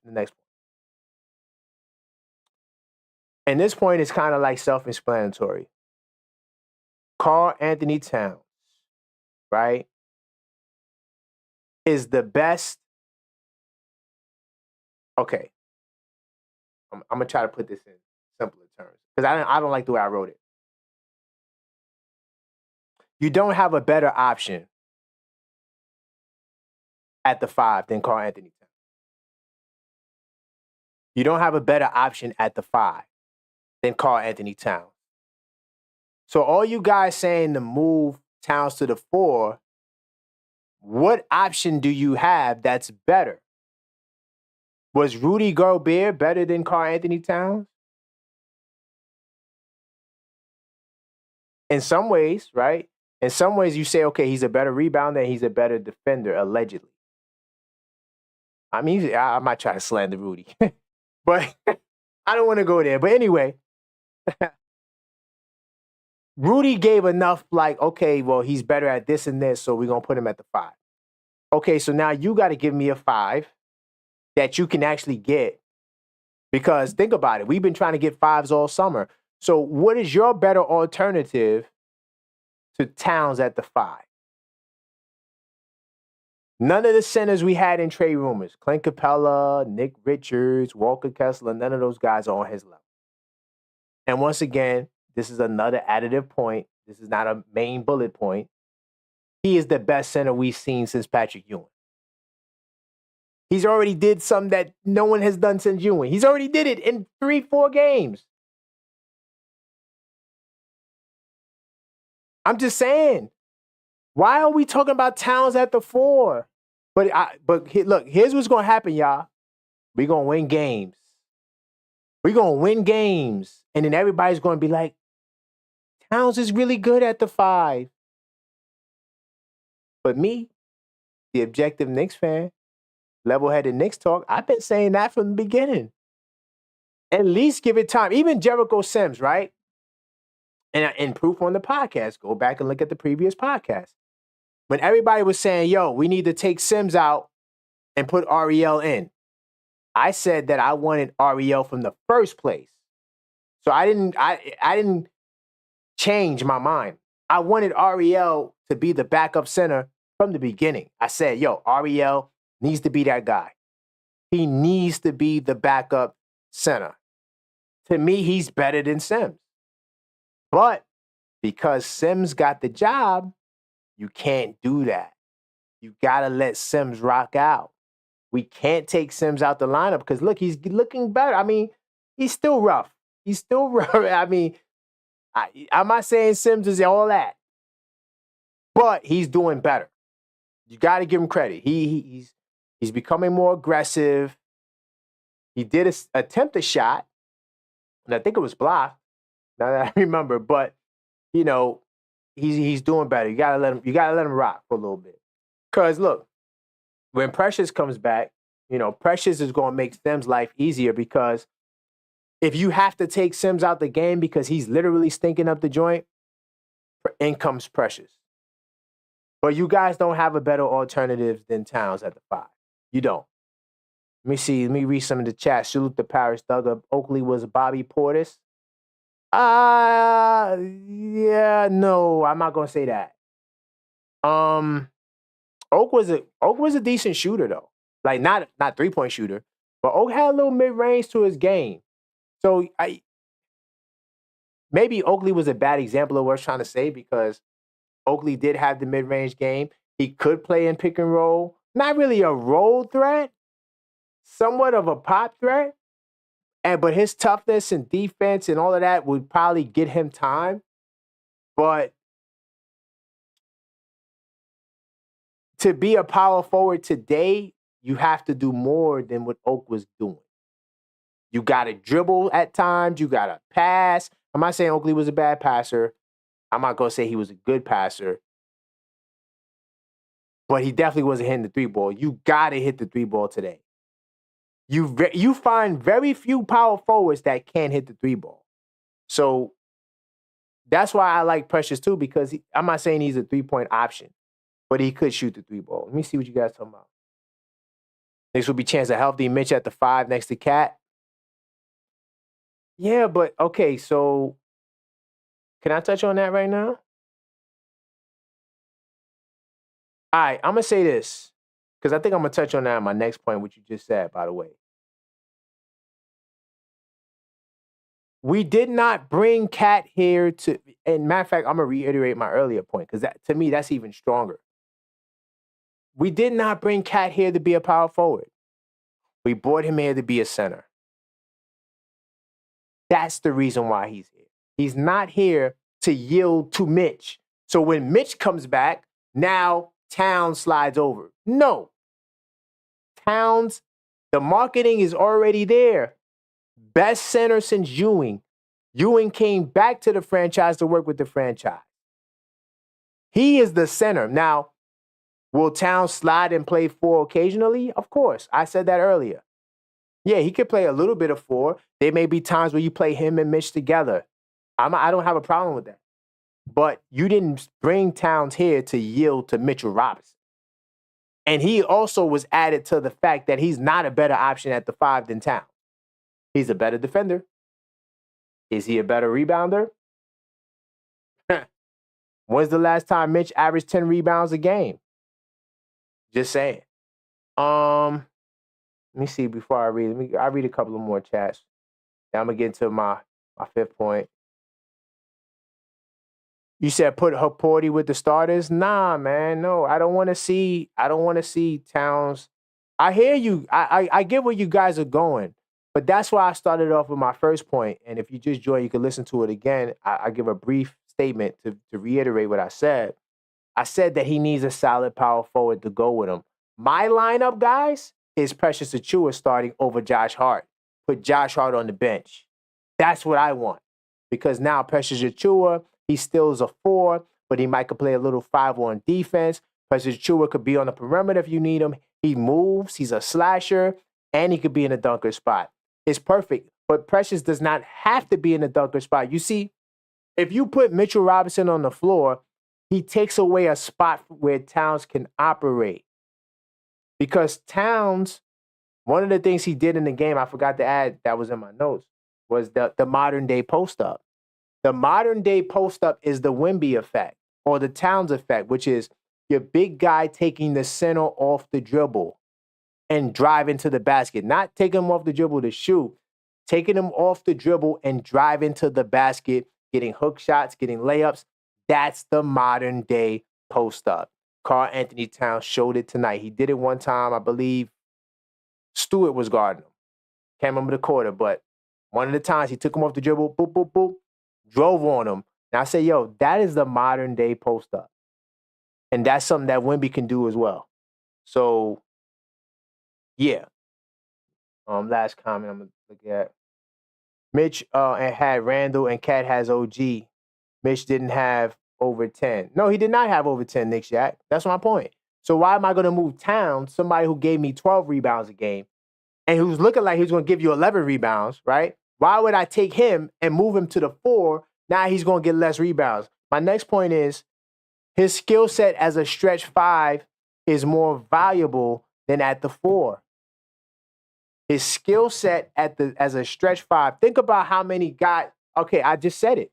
And this point is kind of like self-explanatory. Karl-Anthony Towns, right, is the best Okay, I'm gonna try to put this in simpler terms because I don't like the way I wrote it. You don't have a better option at the 5 than karl-Anthony Towns. You don't have a better option at the 5 than karl-Anthony Towns. So all you guys saying to move Towns to the 4, what option do you have that's better? Was Rudy Gobert better than karl-Anthony Towns? In some ways, right? In some ways, you say, okay, he's a better rebounder and he's a better defender, allegedly. I mean, I might try to slander Rudy, but I don't want to go there. But anyway, Rudy gave enough, like, okay, well, he's better at this and this, so we're going to put him at the 5. Okay, so now you got to give me a 5 that you can actually get. Because think about it. We've been trying to get 5s all summer. So what is your better alternative to Towns at the 5? None of the centers we had in trade rumors, Clint Capella, Nick Richards, Walker Kessler, none of those guys are on his level. And once again, this is another additive point. This is not a main bullet point. He is the best center we've seen since Patrick Ewing. He's already did something that no one has done since Ewing. He's already did it in 3-4 games. I'm just saying. Why are we talking about Towns at the 4? But look, here's what's going to happen, y'all. We're going to win games. We're going to win games. And then everybody's going to be like, Towns is really good at the 5. But me, the objective Knicks fan, level-headed Knicks talk, I've been saying that from the beginning. At least give it time. Even Jericho Sims, right? And proof on the podcast. Go back and look at the previous podcast. When everybody was saying, yo, we need to take Sims out and put Ariel in, I said that I wanted Ariel from the first place. So I didn't change my mind. I wanted Ariel to be the backup center from the beginning. I said, yo, Ariel needs to be that guy. He needs to be the backup center. To me, he's better than Sims. But because Sims got the job, you can't do that. You got to let Sims rock out. We can't take Sims out the lineup because, look, he's looking better. I mean, he's still rough. He's still rough. I mean, I'm not saying Sims is all that, but he's doing better. You got to give him credit. He's becoming more aggressive. He did attempt a shot, and I think it was blocked. Now that I remember, but you know, he's doing better. You gotta let him rock for a little bit. Cause look, when Precious comes back, you know, Precious is gonna make Sims' life easier because if you have to take Sims out the game because he's literally stinking up the joint, in comes Precious. But you guys don't have a better alternative than Towns at the 5. You don't. Let me see. Let me read some of the chat. Salute the Paris Thugger. Oakley was Bobby Portis. Yeah, no, I'm not gonna say that. Oak was a decent shooter though. Like not 3-point shooter, but Oak had a little mid-range to his game. So maybe Oakley was a bad example of what I was trying to say because Oakley did have the mid-range game. He could play in pick and roll. Not really a roll threat, somewhat of a pop threat. But his toughness and defense and all of that would probably get him time. But to be a power forward today, you have to do more than what Oak was doing. You got to dribble at times. You got to pass. I'm not saying Oakley was a bad passer. I'm not going to say he was a good passer. But he definitely wasn't hitting the 3-ball. You got to hit the 3-ball today. You find very few power forwards that can't hit the 3-ball. So that's why I like Precious too, because I'm not saying he's a 3-point option, but he could shoot the 3-ball. Let me see what you guys talking about. Next will be chance a healthy Mitch at the 5 next to Cat. Yeah, but okay, so can I touch on that right now? All right, I'm going to say this, because I think I'm going to touch on that in my next point, what you just said, by the way. We did not bring Cat here to, and matter of fact, I'm going to reiterate my earlier point because to me, that's even stronger. We did not bring Cat here to be a power forward. We brought him here to be a center. That's the reason why he's here. He's not here to yield to Mitch. So when Mitch comes back, now Towns slides over. No. Towns, the marketing is already there. Best center since Ewing. Ewing came back to the franchise to work with the franchise. He is the center. Now, will Towns slide and play 4 occasionally? Of course. I said that earlier. Yeah, he could play a little bit of 4. There may be times where you play him and Mitch together. I don't have a problem with that. But you didn't bring Towns here to yield to Mitchell Robinson. And he also was added to the fact that he's not a better option at the 5 than Towns. He's a better defender. Is he a better rebounder? When's the last time Mitch averaged 10 rebounds a game? Just saying. Let me see before I read. I read a couple of more chats. Now I'm gonna get into my 5th point. You said put Haporti with the starters? Nah, man. No, I don't want to see Towns. I hear you. I get where you guys are going. But that's why I started off with my first point. And if you just joined, you can listen to it again. I give a brief statement to reiterate what I said. I said that he needs a solid power forward to go with him. My lineup, guys, is Precious Achiuwa starting over Josh Hart. Put Josh Hart on the bench. That's what I want. Because now Precious Achiuwa, he still is a 4, but he might could play a little 5 on defense. Precious Achiuwa could be on the perimeter if you need him. He moves. He's a slasher. And he could be in a dunker spot. It's perfect. But Precious does not have to be in the dunker spot. You see, if you put Mitchell Robinson on the floor, he takes away a spot where Towns can operate. Because Towns, one of the things he did in the game, I forgot to add, that was in my notes, was the modern day post-up. The modern day post-up is the Wemby effect or the Towns effect, which is your big guy taking the center off the dribble and driving to the basket. Not taking him off the dribble to shoot, taking him off the dribble and driving to the basket, getting hook shots, getting layups. That's the modern day post-up. Karl-Anthony Towns showed it tonight. He did it one time, I believe Stewart was guarding him. Can't remember the quarter, but one of the times he took him off the dribble, boop, boop, boop, drove on him. And I say, yo, that is the modern day post-up. And that's something that Wemby can do as well. So, yeah. Last comment I'm going to look at. Mitch and had Randall and Cat has OG. Mitch didn't have over 10. No, he did not have over 10, Knicks Jack. That's my point. So why am I going to move Towns, somebody who gave me 12 rebounds a game, and who's looking like he's going to give you 11 rebounds, right? Why would I take him and move him to the 4? Now he's going to get less rebounds. My next point is his skill set as a stretch 5 is more valuable than at the 4. His skill set as a stretch 5. Think about how many guys. Okay, I just said it.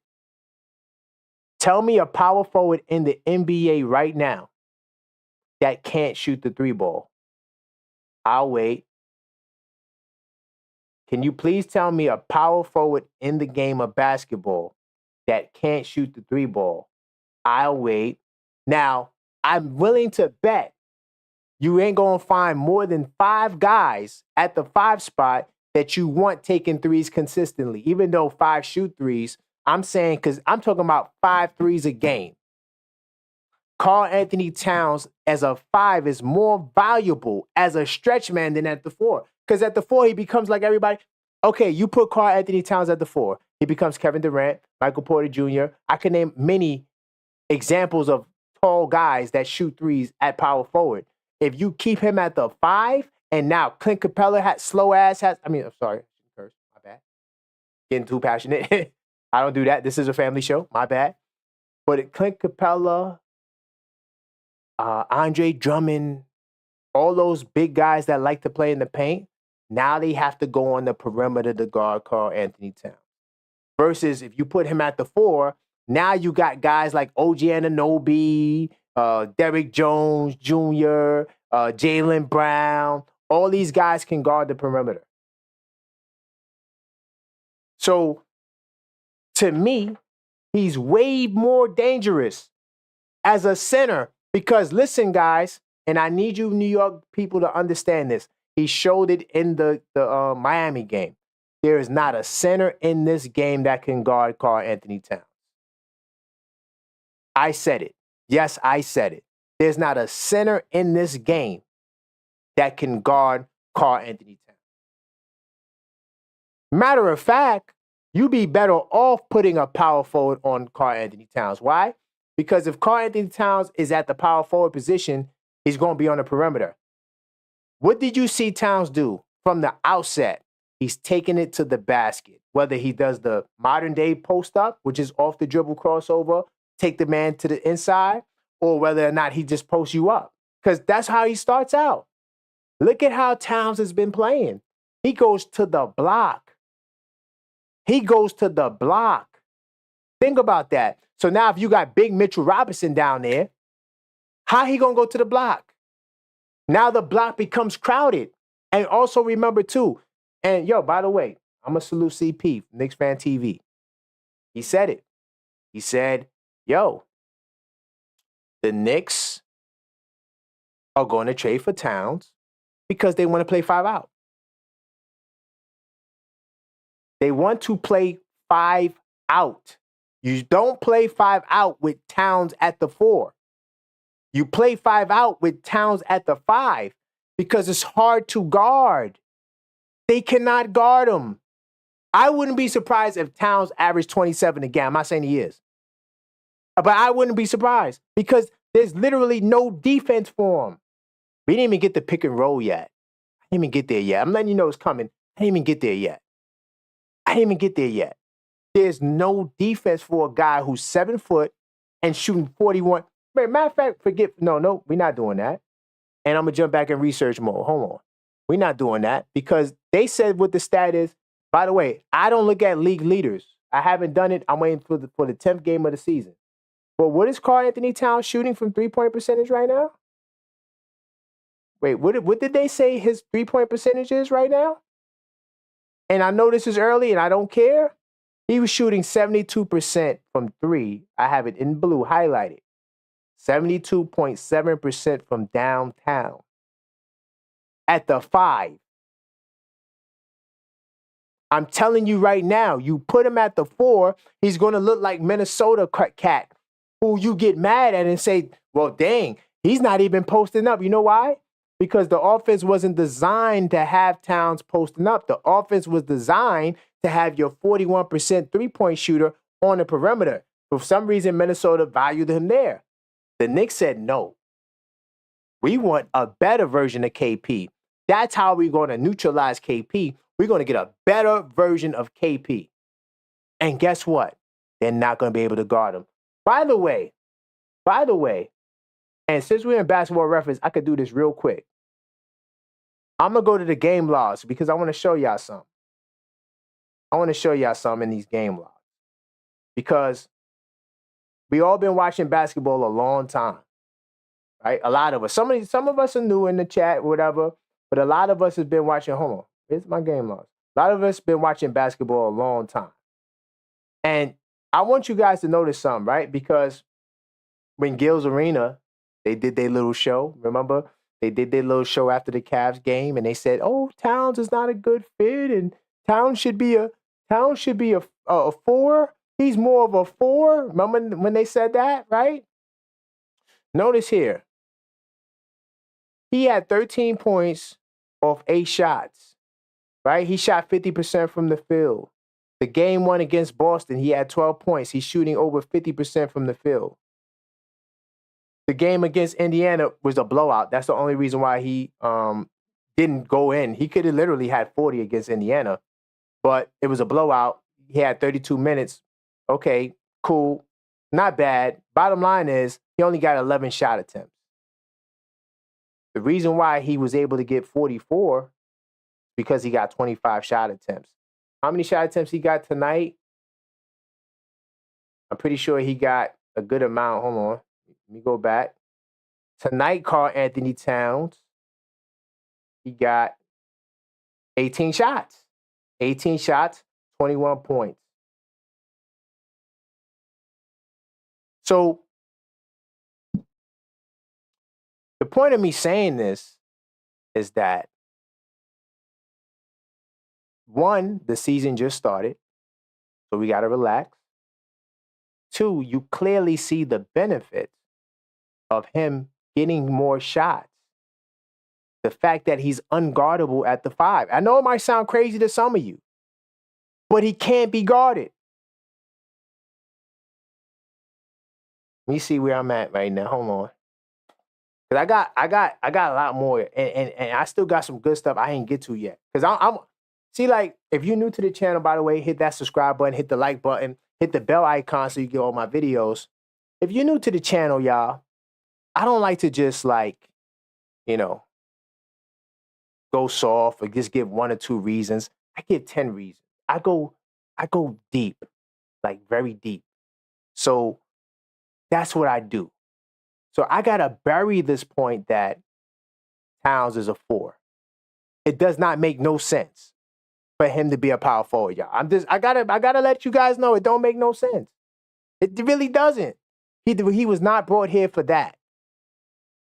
Tell me a power forward in the NBA right now that can't shoot the 3 ball. I'll wait. Can you please tell me a power forward in the game of basketball that can't shoot the 3 ball? I'll wait. Now, I'm willing to bet you ain't going to find more than 5 guys at the 5 spot that you want taking 3s consistently, even though 5 shoot 3s. I'm saying because I'm talking about 5 threes a game. Karl-Anthony Towns as a 5 is more valuable as a stretch man than at the 4. Because at the 4, he becomes like everybody. Okay, you put Karl-Anthony Towns at the 4. He becomes Kevin Durant, Michael Porter Jr. I can name many examples of tall guys that shoot 3s at power forward. If you keep him at the 5, and now Clint Capella I'm sorry, my bad. Getting too passionate. I don't do that. This is a family show. My bad. But Clint Capella, Andre Drummond, all those big guys that like to play in the paint, now they have to go on the perimeter to guard Karl-Anthony Towns. Versus if you put him at the 4, now you got guys like OG Anunoby, Derrick Jones Jr., Jaylen Brown. All these guys can guard the perimeter. So to me, he's way more dangerous as a center. Because listen, guys, and I need you New York people to understand this. He showed it in the Miami game. There is not a center in this game that can guard Karl-Anthony Towns. I said it. Yes, I said it. There's not a center in this game that can guard Karl-Anthony Towns. Matter of fact, you'd be better off putting a power forward on Karl-Anthony Towns. Why? Because if Karl-Anthony Towns is at the power forward position, he's going to be on the perimeter. What did you see Towns do from the outset? He's taking it to the basket. Whether he does the modern day post up, which is off the dribble crossover, take the man to the inside, or whether or not he just posts you up. Because that's how he starts out. Look at how Towns has been playing. He goes to the block. He goes to the block. Think about that. So now if you got big Mitchell Robinson down there, how he going to go to the block? Now the block becomes crowded. And also remember too, and yo, by the way, I'm going to salute CP, Knicks Fan TV. He said it. He said, yo, the Knicks are going to trade for Towns because they want to play 5 out. They want to play 5 out. You don't play 5 out with Towns at the 4. You play 5 out with Towns at the 5 because it's hard to guard. They cannot guard him. I wouldn't be surprised if Towns averaged 27 again. I'm not saying he is. But I wouldn't be surprised because there's literally no defense for him. We didn't even get the pick and roll yet. I didn't even get there yet. I'm letting you know it's coming. I didn't even get there yet. There's no defense for a guy who's 7 foot and shooting 41. Matter of fact, no, we're not doing that. And I'm going to jump back in research mode. Hold on. We're not doing that because they said what the stat is. By the way, I don't look at league leaders. I haven't done it. I'm waiting for the 10th game of the season. But what is Karl-Anthony Towns shooting from 3-point percentage right now? Wait, what did they say his 3-point percentage is right now? And I know this is early and I don't care. He was shooting 72% from 3. I have it in blue highlighted. 72.7% from downtown. At the 5. I'm telling you right now, you put him at the 4, he's going to look like Minnesota cat who you get mad at and say, well, dang, he's not even posting up. You know why? Because the offense wasn't designed to have Towns posting up. The offense was designed to have your 41% 3-point shooter on the perimeter. For some reason, Minnesota valued him there. The Knicks said, no, we want a better version of KP. That's how we're going to neutralize KP. We're going to get a better version of KP. And guess what? They're not going to be able to guard him. By the way, and since we're in basketball reference, I could do this real quick. I'm going to go to the game logs because I want to show y'all something. I want to show y'all something in these game logs. Because we all been watching basketball a long time, right? A lot of us. Some of us are new in the chat, whatever, but a lot of us have been watching. Hold on, here's my game logs. A lot of us have been watching basketball a long time. And I want you guys to notice something, right? Because when Gil's Arena, they did their little show, remember? They did their little show after the Cavs game, and they said, oh, Towns is not a good fit, and Towns should be a 4. He's more of a 4. Remember when they said that, right? Notice here. He had 13 points off 8 shots, right? He shot 50% from the field. The game 1 against Boston, he had 12 points. He's shooting over 50% from the field. The game against Indiana was a blowout. That's the only reason why he didn't go in. He could have literally had 40 against Indiana, but it was a blowout. He had 32 minutes. Okay, cool. Not bad. Bottom line is he only got 11 shot attempts. The reason why he was able to get 44 because he got 25 shot attempts. How many shot attempts he got tonight? I'm pretty sure he got a good amount. Hold on. Let me go back. Tonight, Karl-Anthony Towns, he got 18 shots. 18 shots, 21 points. So the point of me saying this is that, one, the season just started, so we got to relax. Two, you clearly see the benefits of him getting more shots. The fact that he's unguardable at the 5. I know it might sound crazy to some of you, but he can't be guarded. Let me see where I'm at right now. Hold on. Cause I got a lot more, and I still got some good stuff I ain't get to yet. Cause I'm see, like, if you're new to the channel, by the way, hit that subscribe button, hit the like button, hit the bell icon so you get all my videos. If you're new to the channel, y'all, I don't like to just go soft or just give 1 or 2 reasons. I give 10 reasons. I go deep, like very deep. So that's what I do. So I gotta bury this point that Towns is a 4. It does not make no sense for him to be a power forward, y'all. I gotta let you guys know it don't make no sense. It really doesn't. He was not brought here for that.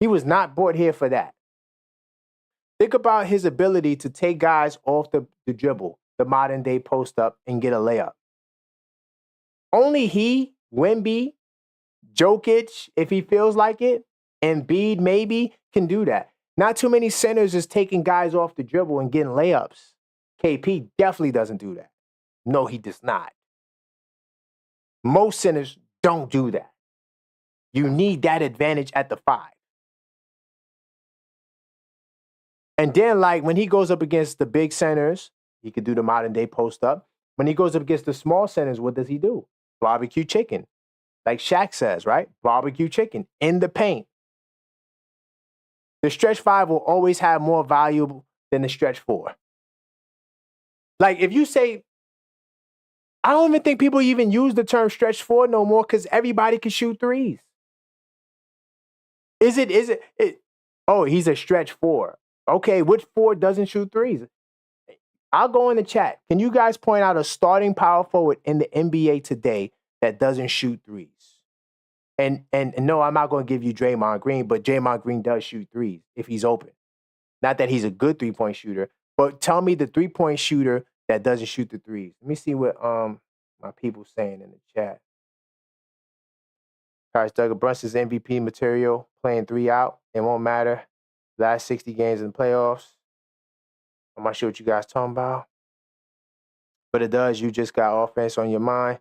He was not brought here for that. Think about his ability to take guys off the dribble, the modern day post up, and get a layup. Only he, Wemby, Jokic, if he feels like it, Embiid maybe can do that. Not too many centers is taking guys off the dribble and getting layups. KP definitely doesn't do that. No, he does not. Most centers don't do that. You need that advantage at the 5. And then, like, when he goes up against the big centers, he could do the modern day post up. When he goes up against the small centers, what does he do? Barbecue chicken. Like Shaq says, right? Barbecue chicken in the paint. The stretch 5 will always have more value than the stretch 4. Like, if you say, I don't even think people even use the term stretch 4 no more because everybody can shoot threes. Is it? Oh, he's a stretch 4. Okay, which 4 doesn't shoot threes? I'll go in the chat. Can you guys point out a starting power forward in the NBA today that doesn't shoot threes? And no, I'm not going to give you Draymond Green, but Draymond Green does shoot threes if he's open. Not that he's a good 3-point shooter, but tell me the 3-point shooter that doesn't shoot the threes. Let me see what my people saying in the chat. Paris Douglas Brunson's MVP material, playing 3 out. It won't matter. Last 60 games in the playoffs. I'm not sure what you guys talking about. But it does. You just got offense on your mind.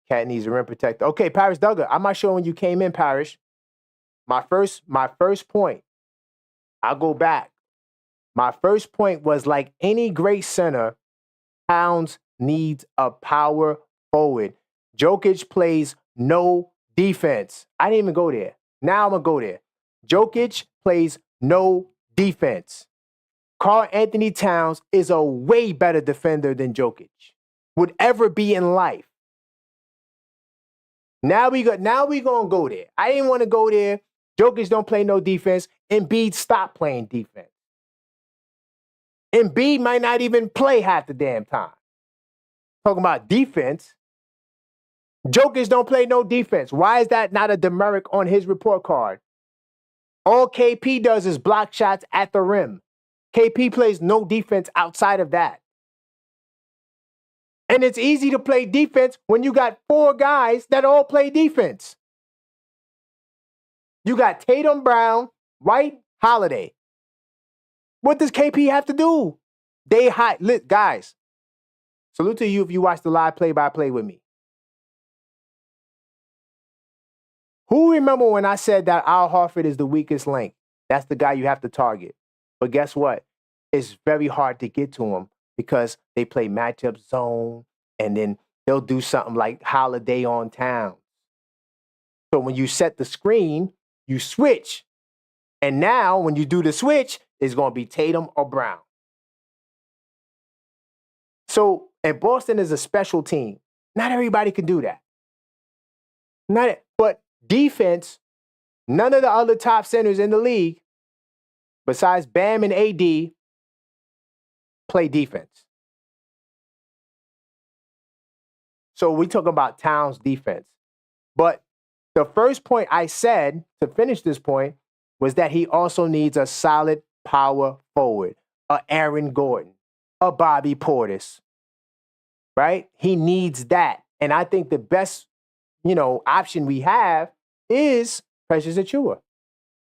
Cat needs a rim protector. Okay, Paris Douglas. I'm not sure when you came in, Paris. My first point, I'll go back. My first point was, like any great center, Towns needs a power forward. Jokic plays no defense. I didn't even go there. Now I'm going to go there. Jokic plays no defense. Karl-Anthony Towns is a way better defender than Jokic would ever be in life. Now we gonna go there. I didn't want to go there. Jokic don't play no defense. Embiid stop playing defense. Embiid might not even play half the damn time. Talking about defense. Jokic don't play no defense. Why is that not a demerit on his report card? All KP does is block shots at the rim. KP plays no defense outside of that. And it's easy to play defense when you got 4 guys that all play defense. You got Tatum, Brown, White, Holiday. What does KP have to do? Guys, salute to you if you watch the live play-by-play with me. Who remember when I said that Al Horford is the weakest link? That's the guy you have to target. But guess what? It's very hard to get to him because they play matchup zone, and then they'll do something like Holiday on Towns. So when you set the screen, you switch. And now when you do the switch, it's going to be Tatum or Brown. So, and Boston is a special team. Not everybody can do that. But defense, none of the other top centers in the league, besides Bam and AD, play defense. So we talk about Towns' defense. But The first point I said to finish this point was that he also needs a solid power forward, a Aaron Gordon, a Bobby Portis, right? He needs that. And I think the best, option we have is Precious Achiuwa.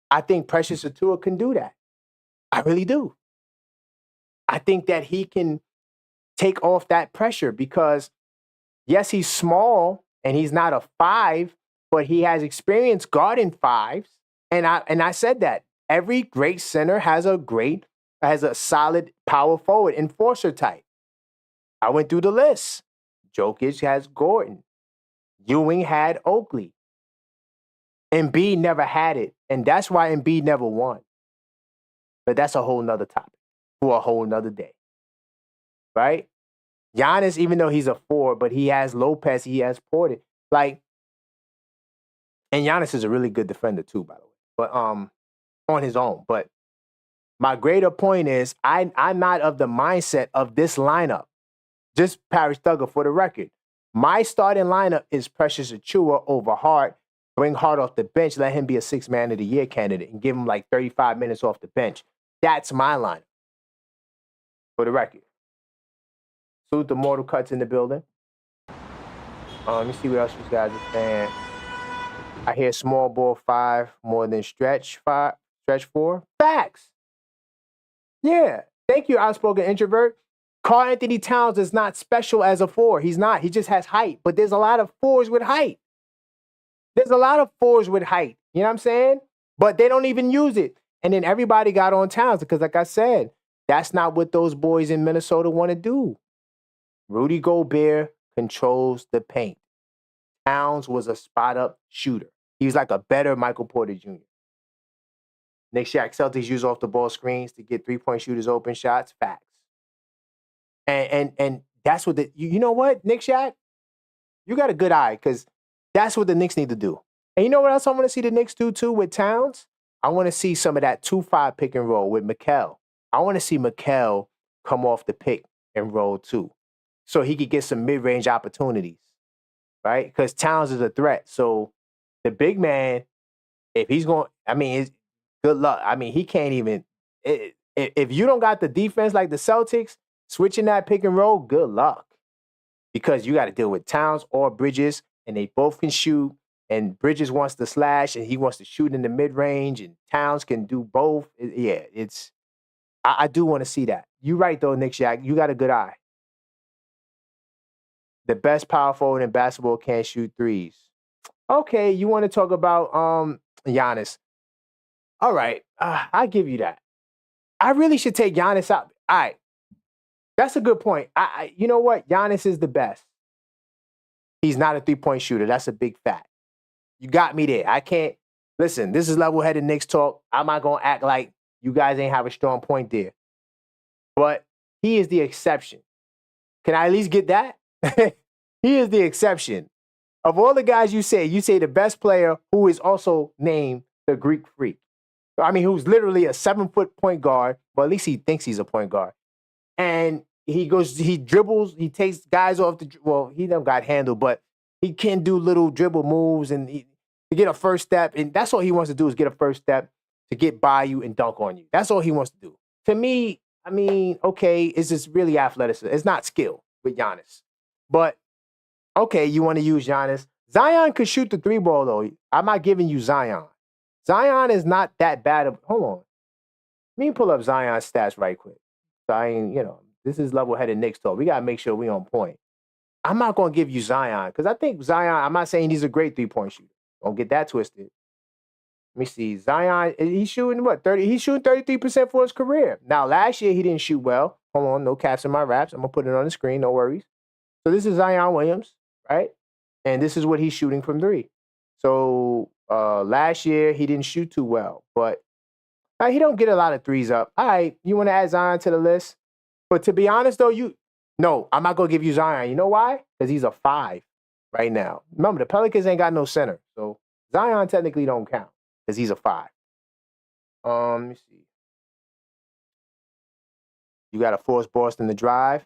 I think Precious Achiuwa can do that. I really do. I think that he can take off that pressure because, yes, he's small and he's not a 5, but he has experience guarding 5s. And I said that every great center has a solid power forward enforcer type. I went through the list. Jokic has Gordon. Ewing had Oakley. Embiid never had it. And that's why Embiid never won. But that's a whole nother topic for a whole nother day. Right? Giannis, even though he's a 4, but he has Lopez, he has Porter. And Giannis is a really good defender too, by the way. But on his own. But my greater point is I'm not of the mindset of this lineup. Just Paris Thugger for the record. My starting lineup is Precious Achiuwa over Hart. Bring Hart off the bench, let him be a 6 Man of the Year candidate and give him like 35 minutes off the bench. That's my lineup. For the record. Salute the Mortal Cuts in the building. Let me see what else you guys are saying. I hear small ball 5 more than stretch 4. Facts. Yeah. Thank you, outspoken introvert. Karl-Anthony Towns is not special as a 4. He's not. He just has height. But there's a lot of 4s with height. You know what I'm saying? But they don't even use it. And then everybody got on Towns because, like I said, that's not what those boys in Minnesota want to do. Rudy Gobert controls the paint. Towns was a spot-up shooter. He was like a better Michael Porter Jr. Knicks Celtics use off-the-ball screens to get three-point shooters open shots. Facts. And that's what you know what, Knicks Shaq? You got a good eye because that's what the Knicks need to do. And you know what else I want to see the Knicks do too with Towns? I want to see some of that 2-5 pick and roll with Mikal. I want to see Mikal come off the pick and roll too. So he could get some mid-range opportunities, right? Because Towns is a threat. So the big man, if he's going, it's good luck. He can't even, if you don't got the defense like the Celtics, switching that pick and roll, good luck. Because you got to deal with Towns or Bridges, and they both can shoot, and Bridges wants to slash, and he wants to shoot in the mid-range, and Towns can do both. I do want to see that. You're right, though, Nick Shaq. You got a good eye. The best power forward in basketball can't shoot threes. Okay, you want to talk about Giannis. All right, I give you that. I really should take Giannis out. All right, that's a good point. You know what? Giannis is the best. He's not a three-point shooter. That's a big fact. You got me there. I can't. Listen, this is level-headed Knicks talk. I'm not going to act like you guys ain't have a strong point there. But he is the exception. Can I at least get that? He is the exception. Of all the guys you say the best player who is also named the Greek Freak. Who's literally a 7-foot point guard, but at least he thinks he's a point guard. And he dribbles, he takes guys off he don't got handled, but he can do little dribble moves and to get a first step. And that's all he wants to do is get a first step to get by you and dunk on you. That's all he wants to do. To me, okay, it's just really athleticism. It's not skill with Giannis. But, okay, you want to use Giannis. Zion could shoot the 3-ball, though. I'm not giving you Zion. Zion is not that bad of... Hold on. Let me pull up Zion's stats right quick. This is level-headed Knicks talk. We got to make sure we on point. I'm not going to give you Zion because I think Zion, I'm not saying he's a great 3-point shooter. Don't get that twisted. Let me see. Zion, he's shooting what? 30. He's shooting 33% for his career. Now, last year, he didn't shoot well. Hold on. No caps in my raps. I'm going to put it on the screen. No worries. So this is Zion Williams, right? And this is what he's shooting from 3. So last year, he didn't shoot too well. But he don't get a lot of 3s up. All right. You want to add Zion to the list? But to be honest, though, no, I'm not going to give you Zion. You know why? Because he's a 5 right now. Remember, the Pelicans ain't got no center. So Zion technically don't count because he's a 5. Let me see. You got to force Boston to drive.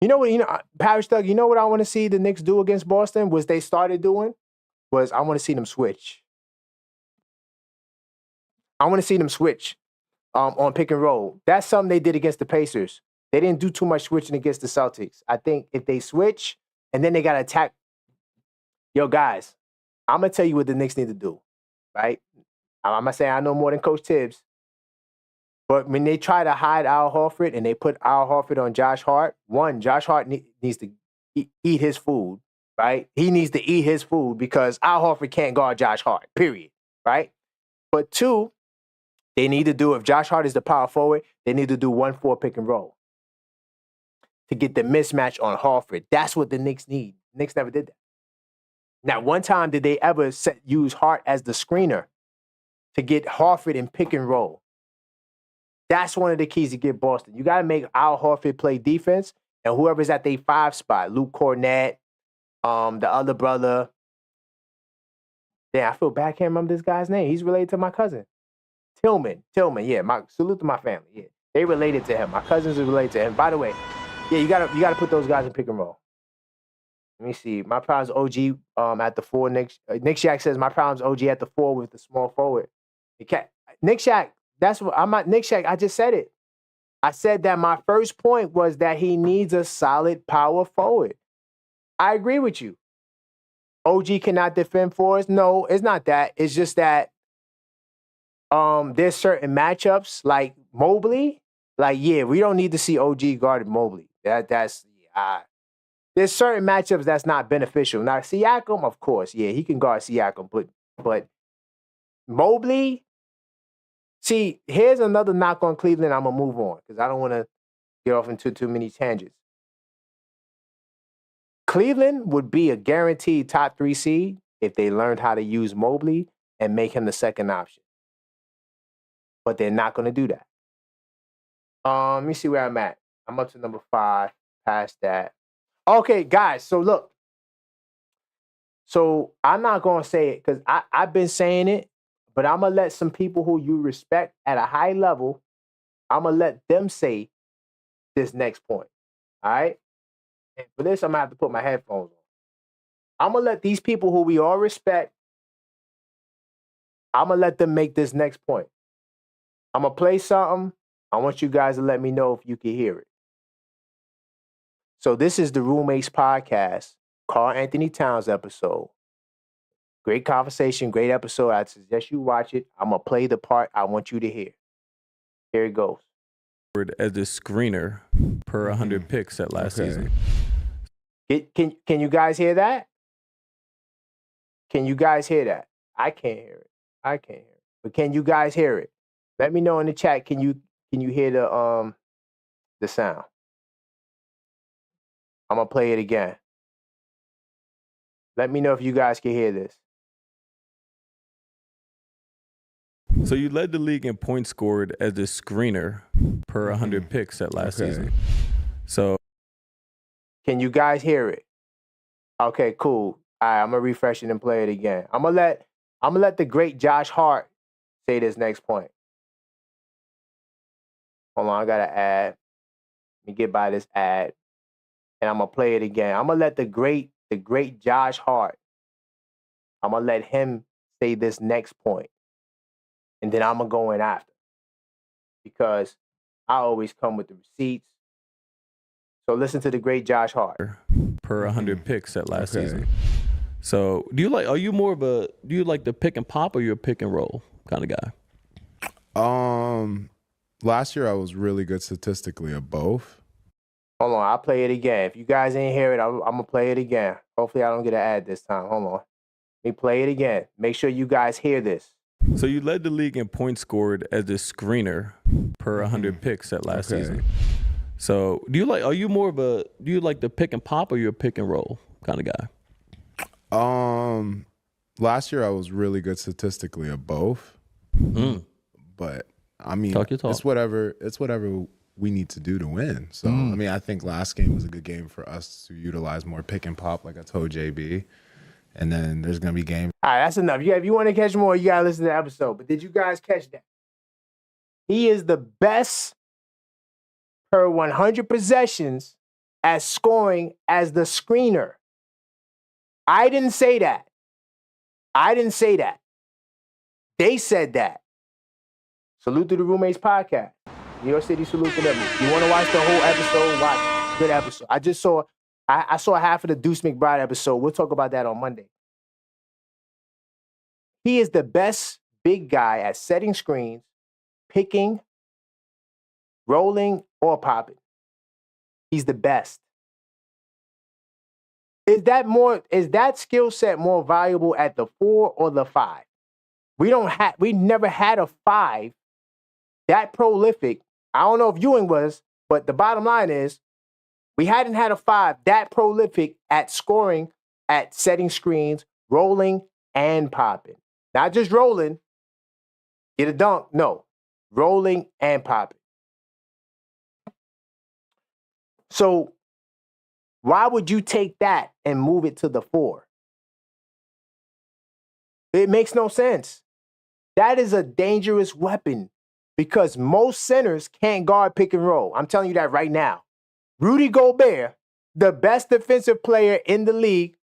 You know what? Paris Thug, you know what I want to see the Knicks do against Boston? Was they started doing? was I want to see them switch. I want to see them switch on pick and roll. That's something they did against the Pacers. They didn't do too much switching against the Celtics. I think if they switch and then they got to attack, yo, guys, I'm going to tell you what the Knicks need to do, right? I'm not saying I know more than Coach Tibbs, but when they try to hide Al Horford and they put Al Horford on Josh Hart, one, Josh Hart needs to eat his food, right? He needs to eat his food because Al Horford can't guard Josh Hart, period, right? But two, they need to do, if Josh Hart is the power forward, they need to do 1-4 pick and roll to get the mismatch on Horford. That's what the Knicks need. The Knicks never did that. Now, one time did they ever use Hart as the screener to get Horford in pick and roll. That's one of the keys to get Boston. You got to make Al Horford play defense, and whoever's at their 5 spot, Luke Cornett, the other brother. Damn, I feel bad. I can't remember this guy's name. He's related to my cousin. Tillman, yeah. Salute to my family. Yeah, they related to him. My cousins are related to him. By the way, yeah, you gotta put those guys in pick and roll. Let me see. My problem's OG at the 4. Nick Shack says my problem's OG at the 4 with the small forward. Nick Shack, that's what I'm at. Nick Shack, I just said it. I said that my first point was that he needs a solid power forward. I agree with you. OG cannot defend for us. No, it's not that. It's just that there's certain matchups like Mobley. Like, yeah, we don't need to see OG guarded Mobley. There's certain matchups that's not beneficial. Now, Siakam, of course, yeah, he can guard Siakam, but Mobley, see, here's another knock on Cleveland. I'm going to move on because I don't want to get off into too many tangents. Cleveland would be a guaranteed top 3 seed if they learned how to use Mobley and make him the second option. But they're not going to do that. Let me see where I'm at. I'm up to number 5, past that. Okay, guys, so look. So I'm not going to say it because I've been saying it, but I'm going to let some people who you respect at a high level, I'm going to let them say this next point, all right? And for this, I'm going to have to put my headphones on. I'm going to let these people who we all respect, I'm going to let them make this next point. I'm going to play something. I want you guys to let me know if you can hear it. So this is the Roommates Podcast, Karl-Anthony Towns episode. Great conversation, great episode. I suggest you watch it. I'm going to play the part I want you to hear. Here it goes. As the screener per 100 picks at last season. Can you guys hear that? Can you guys hear that? I can't hear it. I can't hear it. But can you guys hear it? Let me know in the chat. Can you hear the sound? I'm gonna play it again. Let me know if you guys can hear this. So you led the league in points scored as the screener per 100 picks at last season. So can you guys hear it? Okay, cool. All right, I'm gonna refresh it and play it again. I'm gonna let the great Josh Hart say this next point. Hold on, I gotta add. Let me get by this ad. And I'm gonna play it again. I'm gonna let the great Josh Hart, I'm gonna let him say this next point. And then I'm gonna go in after. Because I always come with the receipts. So listen to the great Josh Hart. Per 100 picks at last season. So do you like the pick and pop or you're a pick and roll kind of guy? Last year I was really good statistically at both. Hold on, I'll play it again. If you guys ain't hear it, I'm gonna play it again. Hopefully I don't get an ad this time. Hold on. Let me play it again. Make sure you guys hear this. So you led the league in points scored as the screener per 100 picks at last season. So do you like the pick and pop or you're a pick and roll kind of guy? Last year I was really good statistically at both. But I mean, it's whatever we need to do to win. So I mean, I think last game was a good game for us to utilize more pick and pop, like I told JB. And then there's gonna be games. All right, that's enough. If you want to catch more, you gotta listen to the episode. But did you guys catch that? He is the best per 100 possessions at scoring as the screener. I didn't say that. I didn't say that. They said that. Salute to the Roommates podcast. New York City, salute to them. You want to watch the whole episode? Watch. Good episode. I saw half of the Deuce McBride episode. We'll talk about that on Monday. He is the best big guy at setting screens, picking, rolling, or popping. He's the best. Is that skill set more valuable at the 4 or the 5? We never had a 5 that prolific. I don't know if Ewing was, but the bottom line is we hadn't had a 5 that prolific at scoring, at setting screens, rolling, and popping. Not just rolling, get a dunk. No, rolling and popping. So why would you take that and move it to the 4? It makes no sense. That is a dangerous weapon because most centers can't guard pick and roll. I'm telling you that right now. Rudy Gobert, the best defensive player in the league,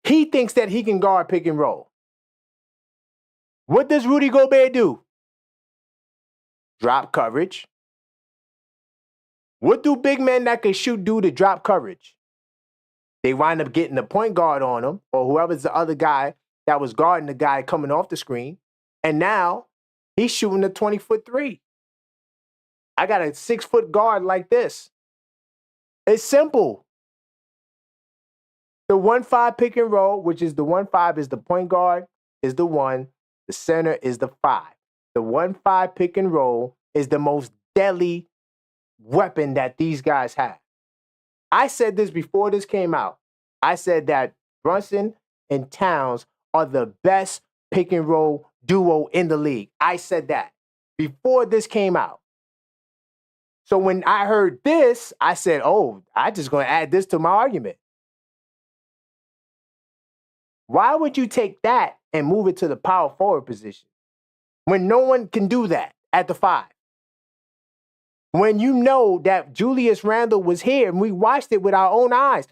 he thinks that he can guard pick and roll. What does Rudy Gobert do? Drop coverage. What do big men that can shoot do to drop coverage? They wind up getting the point guard on him or whoever's the other guy that was guarding the guy coming off the screen. And now he's shooting a 20-foot 3. I got a 6-foot guard like this. It's simple. The 1-5 pick and roll, which is the 1-5 is the point guard, is the 1. The center is the 5. The 1-5 pick and roll is the most deadly weapon that these guys have. I said this before this came out. I said that Brunson and Towns are the best pick and roll duo in the league. I said that before this came out. So when I heard this, I said, oh, I'm just going to add this to my argument. Why would you take that and move it to the power forward position when no one can do that at the 5? When you know that Julius Randle was here and we watched it with our own eyes.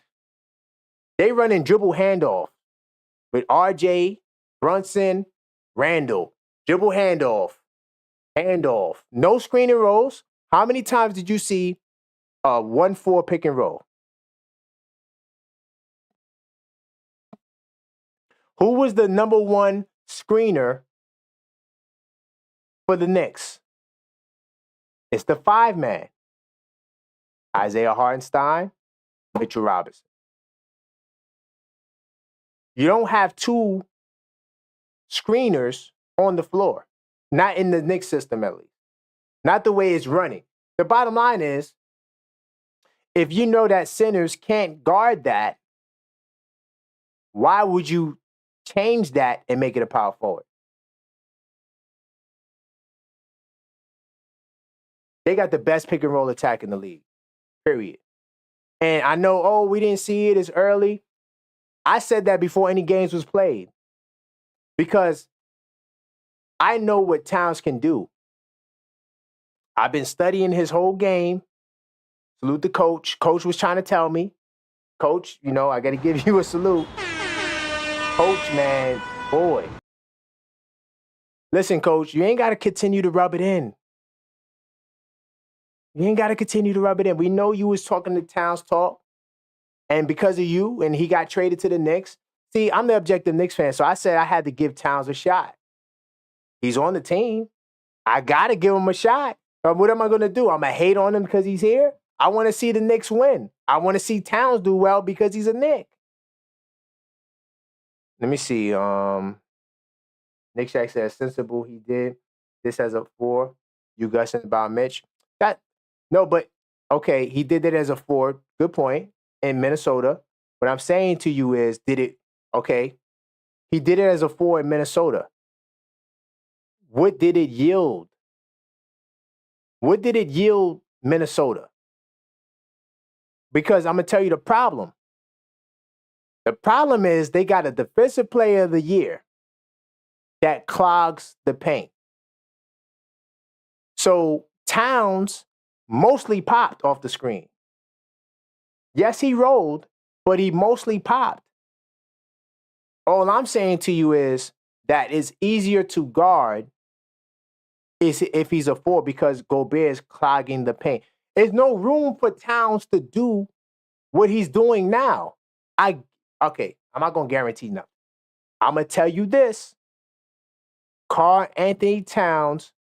They run in dribble handoff with RJ, Brunson, Randle. Dribble handoff. No screen and rolls. How many times did you see a 1-4 pick and roll? Who was the number 1 screener for the Knicks? It's the 5-man. Isaiah Hartenstein, Mitchell Robinson. You don't have 2 screeners on the floor. Not in the Knicks system, at least. Not the way it's running. The bottom line is, if you know that centers can't guard that, why would you change that and make it a power forward? They got the best pick and roll attack in the league, period. And I know, we didn't see it as early. I said that before any games was played because I know what Towns can do. I've been studying his whole game. Salute the coach. Coach was trying to tell me. Coach, I got to give you a salute. Coach, man, boy. Listen, Coach, you ain't got to continue to rub it in. You ain't got to continue to rub it in. We know you was talking to Towns talk. And because of you, and he got traded to the Knicks. See, I'm the objective Knicks fan, so I said I had to give Towns a shot. He's on the team. I got to give him a shot. What am I going to do? I'm going to hate on him because he's here? I want to see the Knicks win. I want to see Towns do well because he's a Knick. Let me see. Nick Shack says, sensible, he did. This as a 4. You gushing about Mitch. Okay, he did it as a 4. Good point. In Minnesota. What I'm saying to you is, he did it as a 4 in Minnesota. What did it yield? What did it yield Minnesota? Because I'm going to tell you the problem. The problem is they got a defensive player of the year that clogs the paint. So Towns mostly popped off the screen. Yes, he rolled, but he mostly popped. All I'm saying to you is that it's easier to guard if he's a 4 because Gobert is clogging the paint. There's no room for Towns to do what he's doing now. I'm not gonna guarantee nothing. I'm gonna tell you this: Karl-Anthony Towns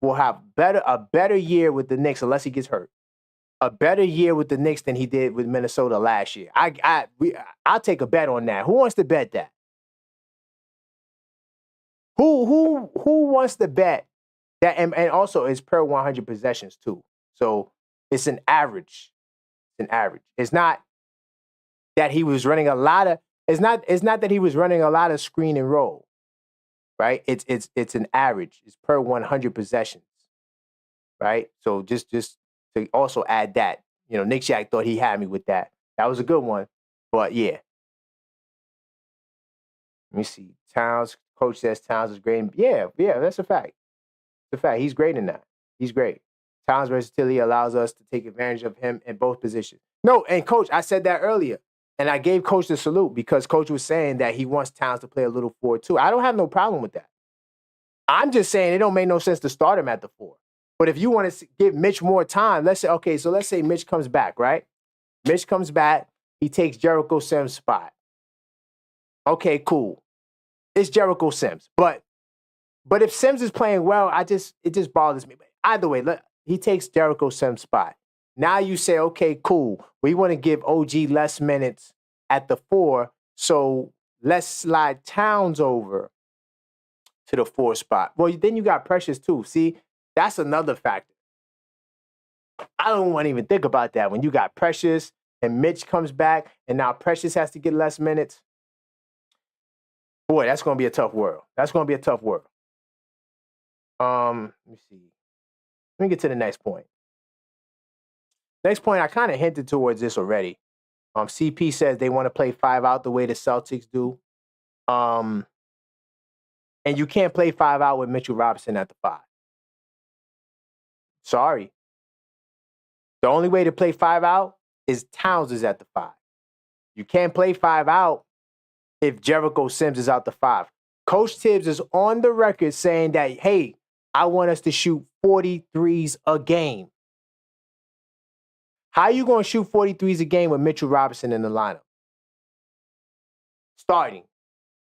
will have a better year with the Knicks unless he gets hurt. A better year with the Knicks than he did with Minnesota last year. I'll take a bet on that. Who wants to bet that? Who wants to bet that? And also it's per 100 possessions too. So it's an average. It's an average. It's not that he was running a lot of. It's not that he was running a lot of screen and roll. Right? It's an average. It's per 100 possessions. Right? So just to also add that, Nick Shack thought he had me with that. That was a good one. But yeah. Let me see. Coach says Towns is great. Yeah, that's a fact. It's a fact. He's great in that. He's great. Towns' versatility allows us to take advantage of him in both positions. No, and Coach, I said that earlier. And I gave Coach the salute because Coach was saying that he wants Towns to play a little 4 too. I don't have no problem with that. I'm just saying it don't make no sense to start him at the 4. But if you want to give Mitch more time, let's say Mitch comes back, right? Mitch comes back. He takes Jericho Sims' spot. Okay, cool. It's Jericho Sims. But if Sims is playing well, it just bothers me. But either way, he takes Jericho Sims' spot. Now you say, okay, cool. We want to give OG less minutes at the 4, so let's slide Towns over to the 4 spot. Well, then you got Precious too. See, that's another factor. I don't want to even think about that. When you got Precious and Mitch comes back and now Precious has to get less minutes. Boy, that's going to be a tough world. That's going to be a tough world. Let me see. Let me get to the next point. Next point, I kind of hinted towards this already. CP says they want to play 5 out the way the Celtics do. And you can't play 5 out with Mitchell Robinson at the 5. Sorry. The only way to play 5 out is Towns is at the 5. You can't play 5 out if Jericho Sims is out the 5. Coach Tibbs is on the record saying that, hey, I want us to shoot 43s a game. How are you going to shoot 43s a game with Mitchell Robinson in the lineup? Starting.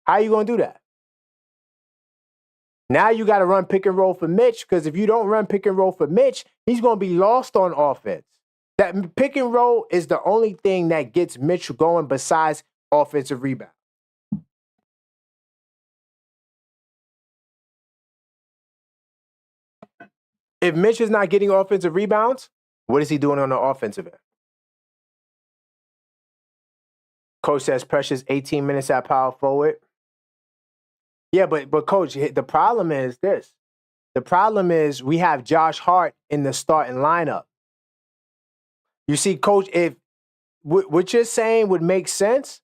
How are you going to do that? Now you got to run pick and roll for Mitch, because if you don't run pick and roll for Mitch, he's going to be lost on offense. That pick and roll is the only thing that gets Mitch going besides offensive rebound. If Mitch is not getting offensive rebounds, what is he doing on the offensive end? Coach says Precious 18 minutes at power forward. Yeah, but Coach, the problem is this. The problem is we have Josh Hart in the starting lineup. You see, Coach, if what you're saying would make sense